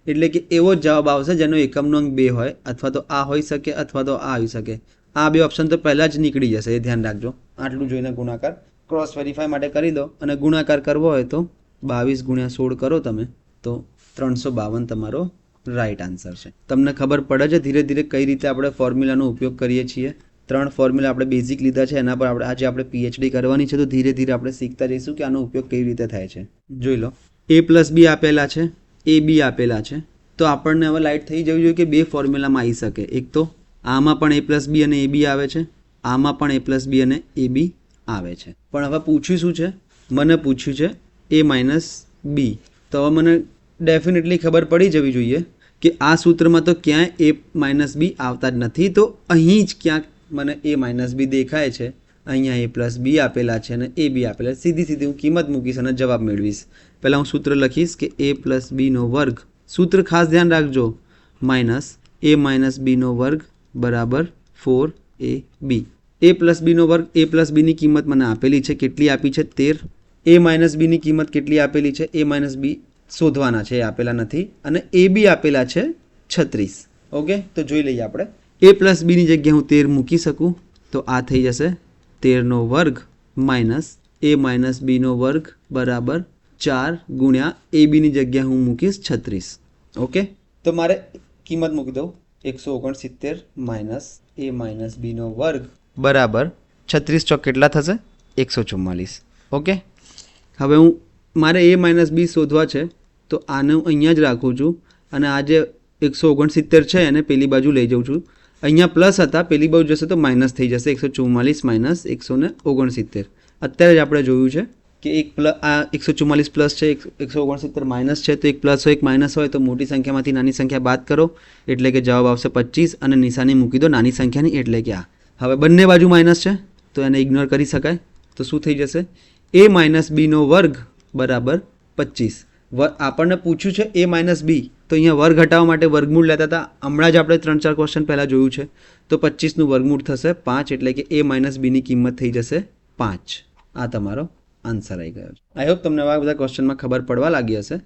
એટલે કે એવો જ જવાબ આવશે જેનો એકમનો અંક 2 હોય, અથવા તો આ હોઈ શકે અથવા તો આ આવી શકે. આ બે ઓપ્શન તો પહેલાં જ નીકળી જશે, એ ધ્યાન રાખજો. આટલું જોઈને ગુણાકાર ક્રોસ વેરીફાઈ માટે કરી દો, અને ગુણાકાર કરવો હોય તો 22 ગુણ્યા 16 કરો તમે તો 352 તમારો રાઈટ આન્સર છે. તમને ખબર પડે છે ધીરે ધીરે કઈ રીતે આપણે ફોર્મ્યુલાનો ઉપયોગ કરીએ છીએ. 3 ફોર્મ્યુલા આપણે બેઝિક લીધા છે, એના પર આજે આપણે PhD કરવાની છે, તો ધીરે ધીરે આપણે શીખતા જઈશું કે આનો ઉપયોગ કેવી રીતે થાય છે. જોઈ લો, A પ્લસ B આપેલા છે, AB આપેલા છે, તો આપણને હવે લાઇટ થઈ જવી જોઈએ કે બે ફોર્મ્યુલામાં આવી શકે. એક તો આમાં પણ A પ્લસ B અને AB આવે છે, આમાં પણ A પ્લસ B અને AB આવે છે. પણ હવે પૂછ્યું શું છે? મને પૂછ્યું છે A માઇનસ B. તો હવે મને ડેફિનેટલી ખબર પડી જવી જોઈએ કે આ સૂત્રમાં તો ક્યાંય A માઇનસ B આવતા જ નથી, તો અહીં જ ક્યાંક મને A માઇનસ B દેખાય છે. અહીંયા A પ્લસ B આપેલા છે અને AB આપેલા છે. સીધી હું કિંમત મૂકીશ અને જવાબ મેળવીશ. પહેલાં હું સૂત્ર લખીશ કે A પ્લસ Bનો વર્ગ, સૂત્ર ખાસ ધ્યાન રાખજો, માઇનસ A માઇનસ Bનો વર્ગ બરાબર 4AB. A પ્લસ Bનો વર્ગ, A પ્લસ Bની કિંમત મને આપેલી છે, કેટલી આપી છે? 13. A માઇનસ Bની કિંમત કેટલી આપેલી છે? A માઇનસ B શોધવાના છે, એ આપેલા નથી, અને AB આપેલા છે 36. ઓકે, તો જોઈ લઈએ આપણે. A પ્લસ Bની જગ્યાએ હું 13 મૂકી શકું, તો આ થઈ જશે 13નો વર્ગ માઇનસ A માઇનસ Bનો વર્ગ બરાબર 4 ગુણ્યા ABની જગ્યાએ હું મૂકીશ 36. ઓકે, તો મારે કિંમત મૂકી દઉં 169 માઇનસ A માઇનસ Bનો વર્ગ બરાબર 36 ચોક કેટલા થશે? 144. ઓકે, હવે મારે A માઇનસ B શોધવા છે, તો આને હું અહીંયા જ રાખું છું, અને આ જે 169 છે એને પેલી બાજુ લઈ જાઉં છું. અહીંયા પ્લસ હતા, પેલી બાજુ જશે તો માઇનસ થઈ જશે, 144 માઇનસ 169. અત્યારે જ આપણે જોયું છે કે આ 144 પ્લસ છે, 169 માઇનસ છે, તો એક પ્લસ હોય એક માઇનસ હોય તો મોટી સંખ્યામાંથી નાની સંખ્યા બાદ કરો, એટલે કે જવાબ આવશે 25, અને નિશાની મૂકી દો નાની સંખ્યાની, એટલે કે આ. હવે બંને બાજુ માઇનસ છે તો એને ઇગ્નોર કરી શકાય, તો શું થઈ જશે? A માઇનસ Bનો વર્ગ બરાબર 25. આપણને પૂછ્યું છે A માઇનસ B, તો અહીંયા વર્ગ હટાવવા માટે વર્ગમૂળ લેતા હતા. હમણાં જ આપણે 3-4 ક્વેશ્ચન પહેલાં જોયું છે, તો 25નું વર્ગમૂળ થશે 5, એટલે કે A માઇનસ Bની કિંમત થઈ જશે 5. આ તમારો આન્સર આવી ગયો છે. આઈ હોપ તમને આ બધા ક્વેશ્ચનમાં ખબર પડવા લાગી હશે.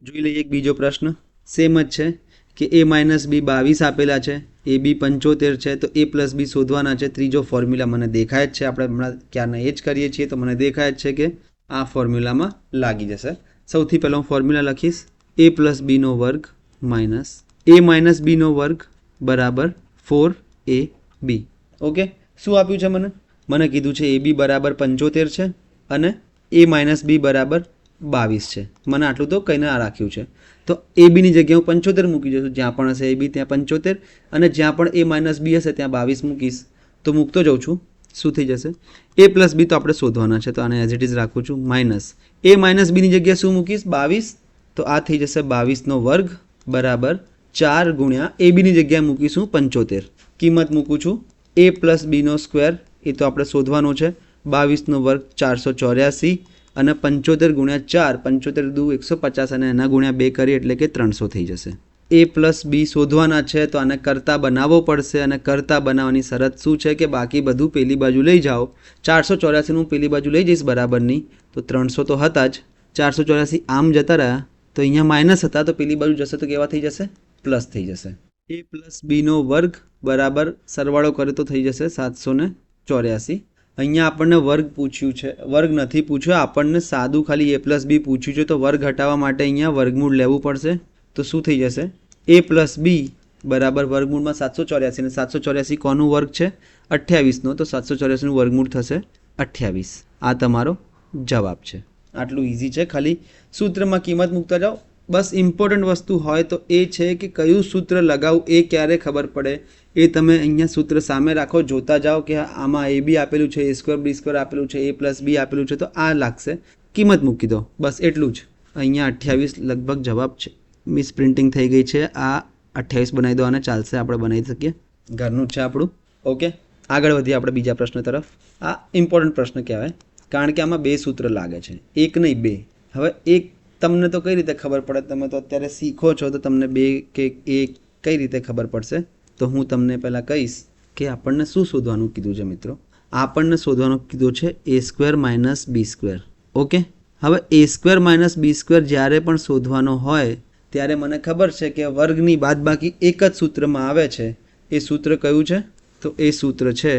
જોઈ લઈએ એક બીજો પ્રશ્ન, સેમ જ છે કે A માઇનસ B 22 આપેલા છે, AB 75 છે, તો A પ્લસ B શોધવાના છે. ત્રીજો ફોર્મ્યુલા મને દેખાય જ છે, આપણે હમણાં ક્યારના એ જ કરીએ છીએ, તો મને દેખાય જ છે કે આ ફોર્મ્યુલામાં લાગી જશે. સૌથી પહેલાં હું ફોર્મ્યુલા લખીશ, A પ્લસ Bનો વર્ગ માઇનસ A માઇનસ Bનો વર્ગ બરાબર 4AB. ઓકે, શું આપ્યું છે મને કીધું છે AB બરાબર 75 છે અને A માઇનસ B બરાબર 22 છે. મને આટલું તો કંઈ ના રાખ્યું છે, તો ABની જગ્યાએ હું 75 મૂકી જઈશું, જ્યાં પણ હશે AB ત્યાં 75, અને જ્યાં પણ A માઇનસ B હશે ત્યાં 22 મૂકીશ, તો મૂકતો જાઉં છું. શું થઈ જશે? A પ્લસ B તો આપણે શોધવાના છે, તો આને એઝ ઇટ ઇઝ રાખું છું, માઇનસ A માઇનસ Bની જગ્યાએ શું મૂકીશ? 22, તો આ થઈ જશે 22નો વર્ગ બરાબર 4 ગુણ્યા ABની જગ્યાએ મૂકીશું 75. કિંમત મૂકું છું A પ્લસ Bનો સ્ક્વેર, એ તો આપણે શોધવાનો છે, 22નો વર્ગ 484, અને 75 ગુણ્યા 4, 75 દુ 150, અને એના ગુણ્યા 2 કરી એટલે કે 300 થઈ જશે. A પ્લસ B શોધવાના છે, તો આને કરતા બનાવવો પડશે, અને કરતા બનાવવાની શરત શું છે કે બાકી બધું પેલી બાજુ લઈ જાઓ. 484 પેલી બાજુ લઈ જઈશ બરાબરની, તો 300 તો હતા જ, 484 આમ જતા રહ્યા, તો અહીંયા માઇનસ હતા, તો પેલી બાજુ જશે તો કેવા થઈ જશે? પ્લસ થઈ જશે. A પ્લસ Bનો વર્ગ બરાબર સરવાળો કરે તો થઈ જશે 784. અહીંયા આપણને વર્ગ પૂછ્યું છે, વર્ગ નથી પૂછ્યો, આપણને સાદું ખાલી A પ્લસ B પૂછ્યું છે, તો વર્ગ હટાવવા માટે અહીંયા વર્ગમૂળ લેવું પડશે. તો શું થઈ જશે? A પ્લસ B બરાબર વર્ગમૂળમાં 784, અને 784 કોનું વર્ગ છે? 28નો, તો 784નું વર્ગમૂળ થશે 28. આ તમારો જવાબ છે. આટલું ઇઝી છે. ખાલી સૂત્રમાં કિંમત મૂકતા જાઓ. બસ ઇમ્પોર્ટન્ટ વસ્તુ હોય તો એ છે કે કયું સૂત્ર લગાવવું એ ક્યારે ખબર પડે એ તમે અહીંયા સૂત્ર સામે રાખો, જોતા જાઓ કે આમાં એ બી આપેલું છે, એ સ્ક્વેર બી સ્ક્વેર આપેલું છે, એ પ્લસ બી આપેલું છે, તો આ લાગશે. કિંમત મૂકી દો, બસ એટલું જ. અહીંયા 28 લગભગ જવાબ છે. મિસ પ્રિન્ટિંગ થઈ ગઈ છે. આ 28 બનાવી દો અને ચાલશે, આપણે બનાવી શકીએ. ઘરનું જ છે આપણું. ઓકે, આગળ વધીએ આપણે બીજા પ્રશ્ન તરફ. આ ઇમ્પોર્ટન્ટ પ્રશ્ન કહેવાય કારણ કે આમાં 2 સૂત્ર લાગે છે, એક નહીં 2. હવે એક તમને તો કઈ રીતે ખબર પડે, તમે તો અત્યારે શીખો છો તો તમને 2 કે 1 કઈ રીતે ખબર પડશે? તો હું તમને પહેલાં કહીશ કે આપણને શું શોધવાનું કીધું છે મિત્રો. આપણને શોધવાનું કીધું છે એ square minus b square. Okay, હવે એ સ્ક્વેર માઇનસ બી સ્ક્વેર જ્યારે પણ શોધવાનો હોય ત્યારે મને ખબર છે કે વર્ગની બાદબાકી એક જ સૂત્રમાં આવે છે. એ સૂત્ર કયું છે? તો એ સૂત્ર છે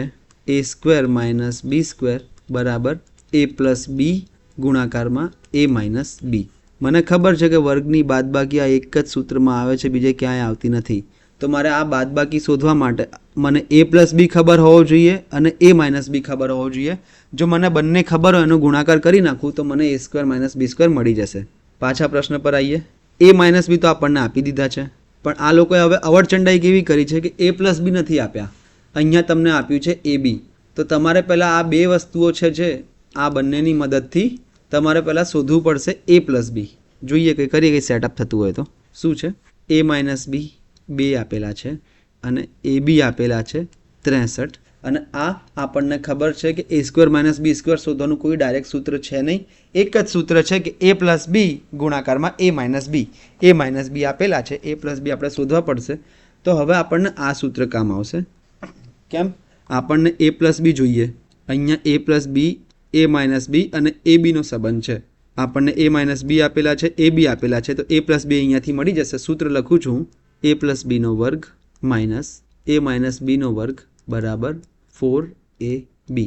એ સ્ક્વેર માઇનસ બી સ્ક્વેર બરાબર એ પ્લસ બી ગુણાકારમાં એ માઇનસ બી. મને ખબર છે કે વર્ગની બાદબાકી આ એક જ સૂત્રમાં આવે છે, બીજે ક્યાંય આવતી નથી. તો મારે આ બાદબાકી શોધવા માટે મને એ પ્લસ બી ખબર હોવો જોઈએ અને એ માઇનસ બી ખબર હોવો જોઈએ. જો મને બંને ખબર હોય એનો ગુણાકાર કરી નાખું તો મને એ સ્ક્વેર માઇનસ બી સ્ક્વેર મળી જશે. પાછા પ્રશ્ન પર આવીએ. એ માઇનસ બી તો આપણને આપી દીધા છે, પણ આ લોકોએ હવે અવળચંડાઈ કેવી કરી છે કે એ પ્લસ બી નથી આપ્યા, અહીંયા તમને આપ્યું છે એ બી. તો તમારે પહેલાં આ 2 વસ્તુઓ છે આ બંનેની મદદથી તમારે પહેલાં શોધવું પડશે એ પ્લસ બી. જોઈએ કે કરીએ કંઈ સેટઅપ થતું હોય તો. શું છે? એ માઇનસ બી 2 આપેલા છે અને એ બી આપેલા છે 63. અને આ આપણને ખબર છે કે એ સ્ક્વેર માઇનસ બી સ્ક્વેર શોધવાનું કોઈ ડાયરેક્ટ સૂત્ર છે નહીં. એક જ સૂત્ર છે કે એ પ્લસ બી ગુણાકારમાં એ માઇનસ બી. એ માઇનસ બી આપેલા છે, એ પ્લસ બી આપણે શોધવા પડશે. તો હવે આપણને આ સૂત્ર કામ આવશે. કેમ? આપણને એ પ્લસ બી જોઈએ. અહીંયા એ પ્લસ બી, એ માઇનસ બી અને એ બીનો સંબંધ છે. આપણને એ માઇનસ બી આપેલા છે, એ બી આપેલા છે, તો એ પ્લસ બી અહીંયાથી મળી જશે. સૂત્ર લખું છું એ પ્લસ બીનો વર્ગ માઇનસ એ માઇનસ બીનો વર્ગ બરાબર 4ab.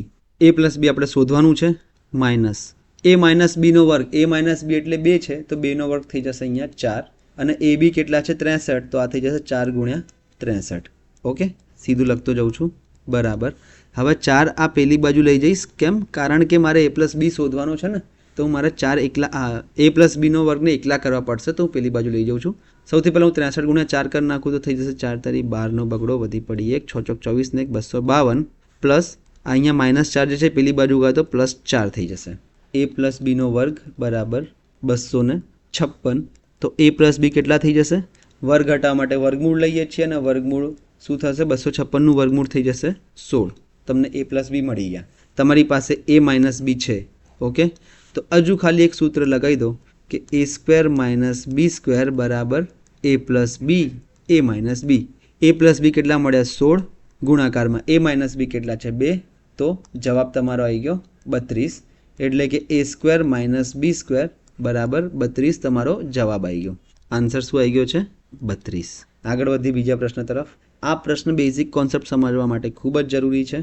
એ પ્લસ બી આપણે શોધવાનું છે માઇનસ એ માઇનસ બીનો વર્ગ. એ માઇનસ બી એટલે 2 છે તો 2નો વર્ગ થઈ જશે અહીંયા 4 અને એ બી કેટલા છે 63, તો આ થઈ જશે 4 ગુણ્યા 63. ઓકે, સીધું લખતો જાઉં છું બરાબર. હવે 4 આ પેલી બાજુ લઈ જઈશ. કેમ? કારણ કે મારે એ પ્લસ બી શોધવાનો છે ને, તો મારે 4 એકલા એ પ્લસ બીનો વર્ગને એકલા કરવા પડશે, તો હું પેલી બાજુ લઈ જાઉં છું. સૌથી પહેલાં હું 63 ગુણ્યા 4 કરી નાખું તો થઈ જશે 4 તારી 12નો બગડો વધી પડી 1, 6 ચોક 24 ને 252 પ્લસ અહીંયા માઇનસ 4 જે છે પેલી બાજુ ગયો તો પ્લસ 4 થઈ જશે. એ પ્લસ બીનો વર્ગ બરાબર 256. તો એ પ્લસ બી કેટલા થઈ જશે? વર્ગ હટાવવા માટે વર્ગમૂળ લઈએ છીએ અને વર્ગમૂળ શું થશે? 256નું વર્ગમૂળ થઈ જશે 16. તમને એ પ્લસ બી મળી ગયા. તમારી પાસે એ માઇનસ બી છે. ઓકે, તો હજુ ખાલી એક સૂત્ર લગાવી દો કે એ સ્ક્વેર માઇનસ બી સ્ક્વેર બરાબર એ પ્લસ બી એ માઇનસ બી. એ પ્લસ બી કેટલા મળ્યા? 16 ગુણાકારમાં એ માઇનસ બી કેટલા છે? 2. તો જવાબ તમારો આવી ગયો 32. એટલે કે એ સ્ક્વેર માઇનસ બી સ્ક્વેર બરાબર 32 તમારો જવાબ આવી ગયો. આન્સર શું આવી ગયો છે? 32. આગળ વધી બીજા પ્રશ્ન તરફ. આ પ્રશ્ન બેઝિક કોન્સેપ્ટ સમજવા માટે ખૂબ જ જરૂરી છે.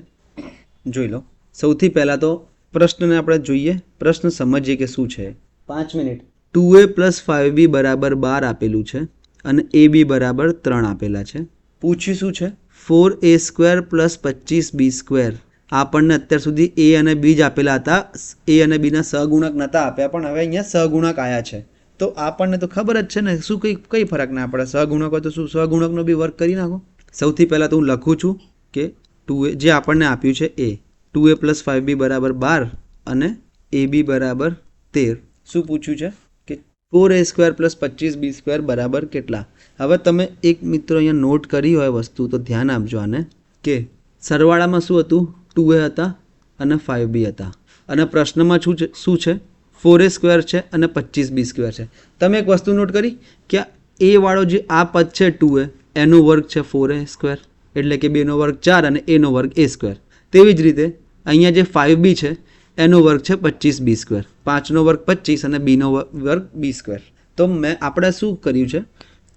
જોઈ લો. સૌથી પહેલાં તો પ્રશ્નને આપણે જોઈએ, પ્રશ્ન સમજીએ કે શું છે. 5 મિનિટ. 2a પ્લસ 5b બરાબર 12 આપેલું છે અને એ બી બરાબર 3 આપેલા છે. પૂછ્યું શું છે? 4a square plus 25b square. આપણને અત્યાર સુધી એ અને બી જ આપેલા હતા. એ અને બીના સહગુણક નહોતા આપ્યા, પણ હવે અહીંયા સહગુણક આવ્યા છે. તો આપણને તો ખબર જ છે ને, શું કઈ ફરક ના પડે. સહગુણક હોય તો શું સહગુણકનો બી વર્ક કરી નાખો. સૌથી પહેલાં તો હું લખું છું કે 2a જે આપણને આપ્યું છે એ 2a પ્લસ 5b બરાબર 12 અને એ બી બરાબર 13. શું પૂછ્યું છે કે 4a square plus 25b square બરાબર કેટલા? હવે તમે એક મિત્રો અહીંયા નોટ કરી હોય વસ્તુ તો ધ્યાન આપજો આને, કે સરવાળામાં શું હતું? 2a હતા અને 5b હતા અને પ્રશ્નમાં શું છે? 4a સ્ક્વેર છે અને 25b સ્ક્વેર છે. તમે એક વસ્તુ નોટ કરી કે એ વાળો જે આ પદ છે 2a એનો વર્ગ છે 4a સ્ક્વેર, એટલે કે 2નો વર્ગ 4 અને એનો વર્ગ a સ્ક્વેર. તેવી જ રીતે અહીંયા જે 5b છે એનો વર્ગ છે 25b સ્ક્વેર. 5નો વર્ગ 25 અને બીનો વર્ગ b સ્ક્વેર. તો આપણે શું કર્યું છે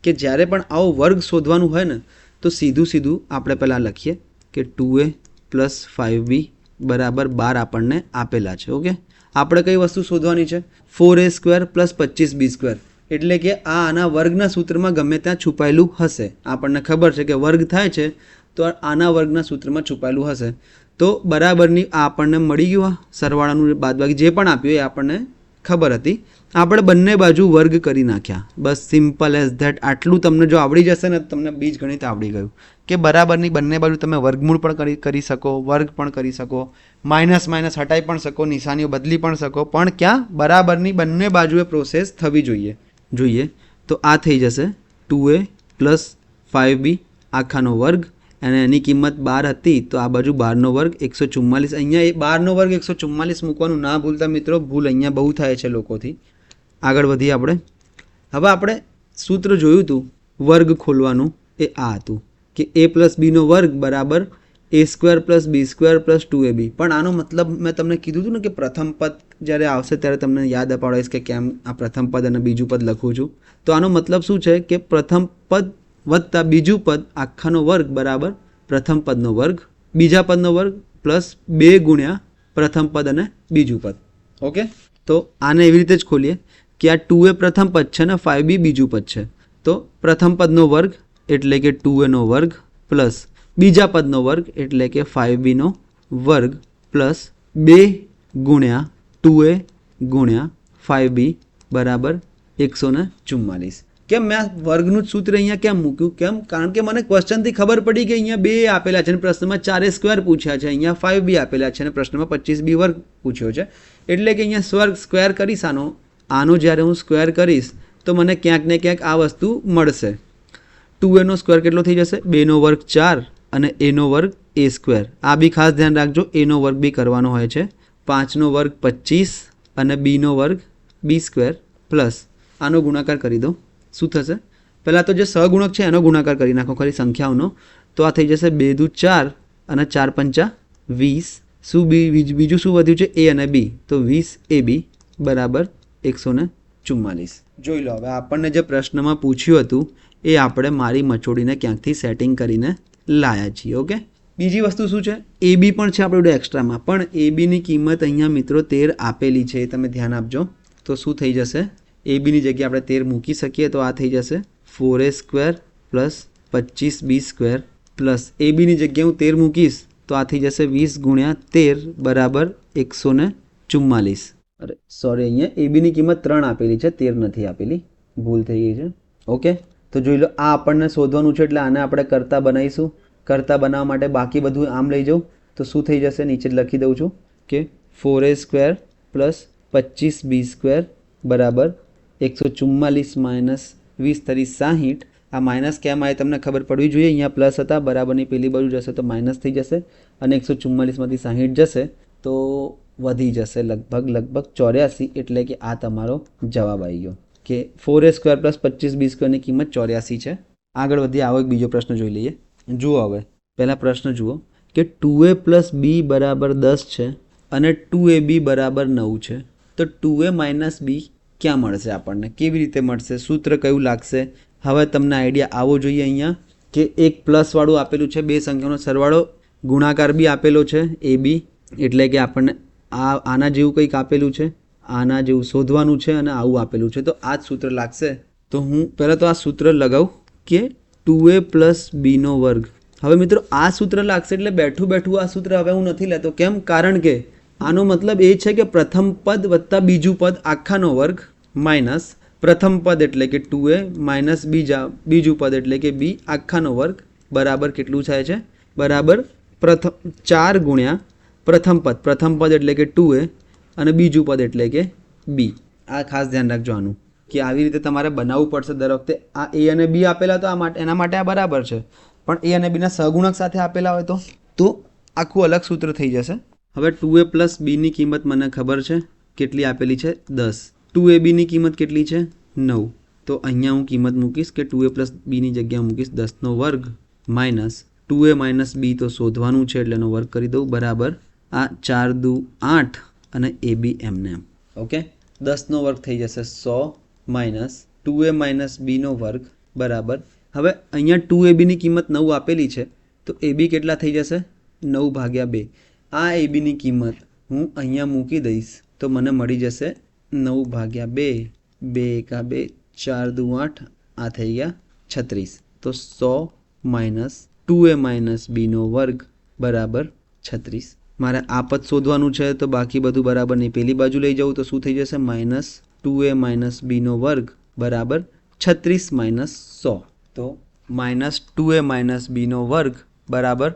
કે જ્યારે પણ આવો વર્ગ શોધવાનું હોય ને તો સીધું આપણે પહેલાં લખીએ કે 2a પ્લસ 5b બરાબર 12 આપણને આપેલા છે. ઓકે, આપણે કઈ વસ્તુ શોધવાની છે? 4a square plus 25b square. એટલે કે આના વર્ગના સૂત્રમાં ગમે ત્યાં છુપાયેલું હશે. આપણને ખબર છે કે વર્ગ થાય છે તો આના વર્ગના સૂત્રમાં છુપાયેલું હશે. તો બરાબરની આ આપણને મળી ગયું. સરવાળાનું બાદબાકી જે પણ આપ્યું એ આપણને ખબર હતી, આપણે બંને બાજુ વર્ગ કરી નાખ્યા. બસ સિમ્પલ એઝ ધેટ. આટલું તમને જો આવડી જશે ને તમને બીજગણિત આવડી ગયું કે બરાબરની બંને બાજુ તમે વર્ગમૂળ પણ કરી શકો, વર્ગ પણ કરી શકો, માઇનસ માઇનસ હટાઈ પણ શકો, નિશાનીઓ બદલી પણ શકો, પણ ક્યાં બરાબરની બંને બાજુએ પ્રોસેસ થવી જોઈએ. તો આ થઈ જશે 2a પ્લસ 5b આખાનો વર્ગ, અને એની કિંમત 12 હતી તો આ બાજુ 12નો વર્ગ 144. અહીંયા એ 12નો વર્ગ 144 મૂકવાનું ના ભૂલતા મિત્રો, ભૂલ અહીંયા બહુ થાય છે લોકોથી. આગળ વધીએ આપણે. હવે આપણે સૂત્ર જોયું હતું વર્ગ ખોલવાનું, એ આ હતું કે a પ્લસ બીનો વર્ગ બરાબર a square plus B square plus 2ab. પણ આનો મતલબ મેં તમને કીધું હતું ને કે પ્રથમ પદ જ્યારે આવશે ત્યારે તમને યાદ અપાડીશ કે કેમ આ પ્રથમ પદ અને બીજું પદ લખું છું. તો આનો મતલબ શું છે કે પ્રથમ પદ વત્તા બીજું પદ આખાનો વર્ગ બરાબર પ્રથમ પદનો વર્ગ, બીજા પદનો વર્ગ પ્લસ 2 ગુણ્યા પ્રથમ પદ અને બીજું પદ. ઓકે, તો આને એવી રીતે જ ખોલીએ કે આ 2a પ્રથમ પદ છે ને 5b બીજું પદ છે. તો પ્રથમ પદનો વર્ગ એટલે કે 2aનો વર્ગ પ્લસ બીજા પદનો વર્ગ એટલે કે 5bનો વર્ગ પ્લસ 2 ગુણ્યા 2a ગુણ્યા 5b બરાબર 144. કેમ મેં વર્ગનું જ સૂત્ર અહીંયા કેમ મૂક્યું? કેમ? કારણ કે મને ક્વેશ્ચનથી ખબર પડી કે અહીંયા 2 આપેલા છે અને પ્રશ્નમાં 4a સ્ક્વેર પૂછ્યા છે, અહીંયા 5b આપેલા છે અને પ્રશ્નમાં 25b વર્ગ પૂછ્યો છે. એટલે કે અહીંયા સ્ક્વેર કરીશ આનો જ્યારે હું સ્ક્વેર કરીશ તો મને ક્યાંક ને ક્યાંક આ વસ્તુ મળશે. 2aનો સ્ક્વેર કેટલો થઈ જશે? 2નો વર્ગ 4 અને aનો વર્ગ a સ્ક્વેર. આ બી ખાસ ધ્યાન રાખજો, aનો વર્ગ બી કરવાનો હોય છે. 5નો વર્ગ 25 અને bનો વર્ગ b સ્ક્વેર પ્લસ આનો ગુણાકાર કરી દો. શું થશે? પહેલાં તો જે સહગુણક છે એનો ગુણાકાર કરી નાખો ખાલી સંખ્યાઓનો. તો આ થઈ જશે 2 દુ 4 અને 4 પંચા 20. શું બીજું શું વધ્યું છે? a અને b. તો 20ab બરાબર 144. જોઈ લો, હવે આપણને જે પ્રશ્નમાં પૂછ્યું હતું એ આપણે મારી મચોડીને ક્યાંકથી સેટિંગ કરીને લાયા છીએ. ઓકે, બીજી વસ્તુ શું છે? એ બી પણ છે આપણે એક્સ્ટ્રામાં, પણ એ બીની કિંમત અહીંયા મિત્રો 13 આપેલી છે, એ તમે ધ્યાન આપજો. તો શું થઈ જશે? એ બીની જગ્યાએ આપણે 13 મૂકી શકીએ તો આ થઈ જશે 4a square plus 25b square plus A બીની જગ્યાએ હું 13 મૂકીશ તો આ થઈ જશે 20 ગુણ્યા 13 બરાબર 144. અરે સોરી, અહીંયા એ બીની કિંમત 3 આપેલી છે, 13 નથી આપેલી, ભૂલ થઈ ગઈ છે. ઓકે, તો જોઈ લો, આ આપણને શોધવાનું છે એટલે આને આપણે કરતા બનાવીશું. કરતા બનાવવા માટે બાકી બધું આમ લઈ જાઉં તો શું થઈ જશે? નીચે લખી દઉં છું કે 4a square plus 25b square બરાબર 144 માઇનસ 20 તરી 60. આ માઇનસ કેમ આવે તમને ખબર પડવી જોઈએ. અહીંયા પ્લસ હતા, બરાબરની પેલી બાજુ જશે તો માઇનસ થઈ જશે અને 144માંથી 60 જશે તો વધી જશે લગભગ 84. એટલે કે આ તમારો જવાબ આવી ગયો કે 4a સ્ક્વેર પ્લસ 25b સ્ક્વેરની કિંમત 84 છે. આગળ વધીએ, આવો એક બીજો પ્રશ્ન જોઈ લઈએ. જુઓ, હવે પહેલા પ્રશ્ન જુઓ કે 2a પ્લસ b બરાબર 10 છે અને 2ab બરાબર 9 છે. તો 2a માઇનસ b ક્યાં મળશે આપણને? કેવી રીતે મળશે? સૂત્ર કયું લાગશે? હવે તમને આઈડિયા આવવો જોઈએ અહીંયા કે એક પ્લસવાળું આપેલું છે, બે સંખ્યાનો સરવાળો, ગુણાકાર બી આપેલો છે એ બી, એટલે કે આપણને આના જેવું કંઈક આપેલું છે, આના જેવું શોધવાનું છે અને આવું આપેલું છે. તો આ જ સૂત્ર લાગશે. તો હું પહેલાં તો આ સૂત્ર લગાવું કે 2a પ્લસ બીનો વર્ગ. હવે મિત્રો આ સૂત્ર લાગશે એટલે બેઠું આ સૂત્ર હવે હું નથી લેતો. કેમ? કારણ કે આનો મતલબ એ છે કે પ્રથમ પદ વત્તા બીજું પદ આખાનો વર્ગ માઇનસ પ્રથમ પદ એટલે કે 2a માઇનસ બીજું પદ એટલે કે b આખાનો વર્ગ બરાબર કેટલું થાય છે? બરાબર 4 ગુણ્યા પ્રથમ પદ એટલે કે 2a અને બીજું પદ એટલે કે b. આ ખાસ ધ્યાન રાખજો આનું કે આવી રીતે તમારે બનાવવું પડશે દર વખતે. આ a અને b આપેલા તો એના માટે આ બરાબર છે, પણ a અને b ના સહગુણક સાથે આપેલા હોય તો આખું અલગ સૂત્ર થઈ જશે. હવે 2a પ્લસ બીની કિંમત મને ખબર છે કેટલી આપેલી છે? 10. 2abની કિંમત કેટલી છે? 9. તો અહીંયા હું કિંમત મૂકીશ કે 2a પ્લસ બીની જગ્યાએ મૂકીશ 10નો વર્ગ માઇનસ 2a માઇનસ બી તો શોધવાનું છે એટલે એનો વર્ગ કરી દઉં બરાબર આ 4 દુ 8 અને એ બી એમને એમ. ઓકે, 10નો વર્ગ થઈ જશે 100 માઇનસ 2a માઇનસ બીનો વર્ગ બરાબર. હવે અહીંયા 2abની કિંમત 9 આપેલી છે તો એ બી કેટલા થઈ જશે? 9 ભાગ્યા 2. આ એ બીની કિંમત હું અહીંયા મૂકી દઈશ તો મને મળી જશે 9 ભાગ્યા 2, 2 એકા 2, 4 દુ 8, આ થઈ ગયા 36. તો 100 માઇનસ 2a માઇનસ બીનો વર્ગ બરાબર 36 મારે આ પદ શોધવાનું છે તો બાકી બધું બરાબર નહીં. પેલી બાજુ લઈ જવું તો શું થઈ જશે? -2a - b² બરાબર 36 - 100. તો -2a - b² બરાબર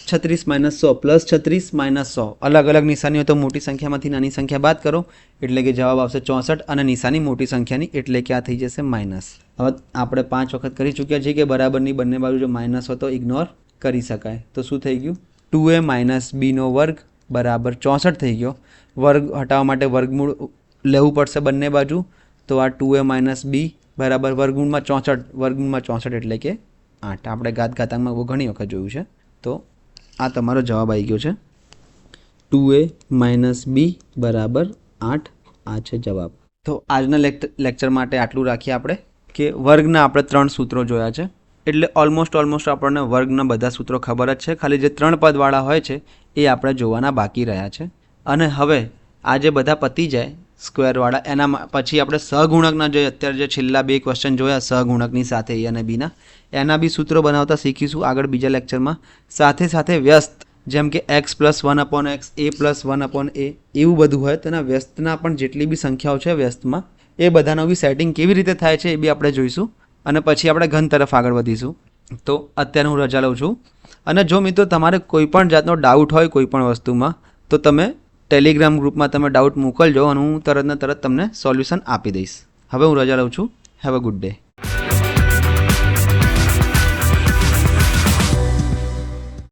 36 - 100 પ્લસ 36 - 100. અલગ અલગ નિશાનીઓ તો મોટી સંખ્યામાંથી નાની સંખ્યા બાદ કરો એટલે કે જવાબ આવશે 64 અને નિશાની મોટી સંખ્યાની એટલે કે આ થઈ જશે માઇનસ. હવે આપણે 5 વખત કરી ચૂક્યા છીએ કે બરાબરની બંને બાજુ જો માઇનસ હોય તો ઇગ્નોર કરી શકાય. તો શું થઈ ગયું? 2a - b² બરાબર 64 થઈ ગયો. વર્ગ હટાવવા માટે વર્ગમૂળ લેવું પડશે બંને બાજુ. તો આ 2a - b બરાબર વર્ગમૂળમાં 64 એટલે કે 8. આપણે ઘાતાંકમાં બહુ ઘણી વખત જોયું છે. તો આ તમારો જવાબ આવી ગયો છે 2a - b બરાબર 8. આ છે જવાબ. તો આજના લેક્ચર માટે આટલું રાખીએ આપણે કે વર્ગના આપણે 3 સૂત્રો જોયા છે. એટલે ઓલમોસ્ટ આપણને વર્ગના બધા સૂત્રો ખબર જ છે. ખાલી જે 3 પદવાળા હોય છે એ આપણે જોવાના બાકી રહ્યા છે. અને હવે આ જે બધા પતી જાય સ્ક્વેરવાળા એના પછી આપણે સહગુણકના જે અત્યારે જે છેલ્લા 2 ક્વેશ્ચન જોયા સહગુણકની સાથે એ અને બીના એના બી સૂત્રો બનાવતા શીખીશું આગળ બીજા લેક્ચરમાં. સાથે સાથે વ્યસ્ત જેમ કે x + 1/x a + 1/a એવું બધું હોય તેના વ્યસ્તના પણ જેટલી બી સંખ્યાઓ છે વ્યસ્તમાં એ બધાનું બી સેટિંગ કેવી રીતે થાય છે એ બી આપણે જોઈશું. અને પછી આપણે ઘન તરફ આગળ વધીશું. તો અત્યારે હું રજા લઉં છું. અને જો મિત્રો તમારે કોઈ પણ જાતનો ડાઉટ હોય કોઈ પણ વસ્તુમાં તો તમે ટેલિગ્રામ ગ્રુપમાં તમે ડાઉટ મોકલજો અને હું તરત તમને સોલ્યુશન આપી દઈશ. હવે હું રજા લઉં છું. Have a good day.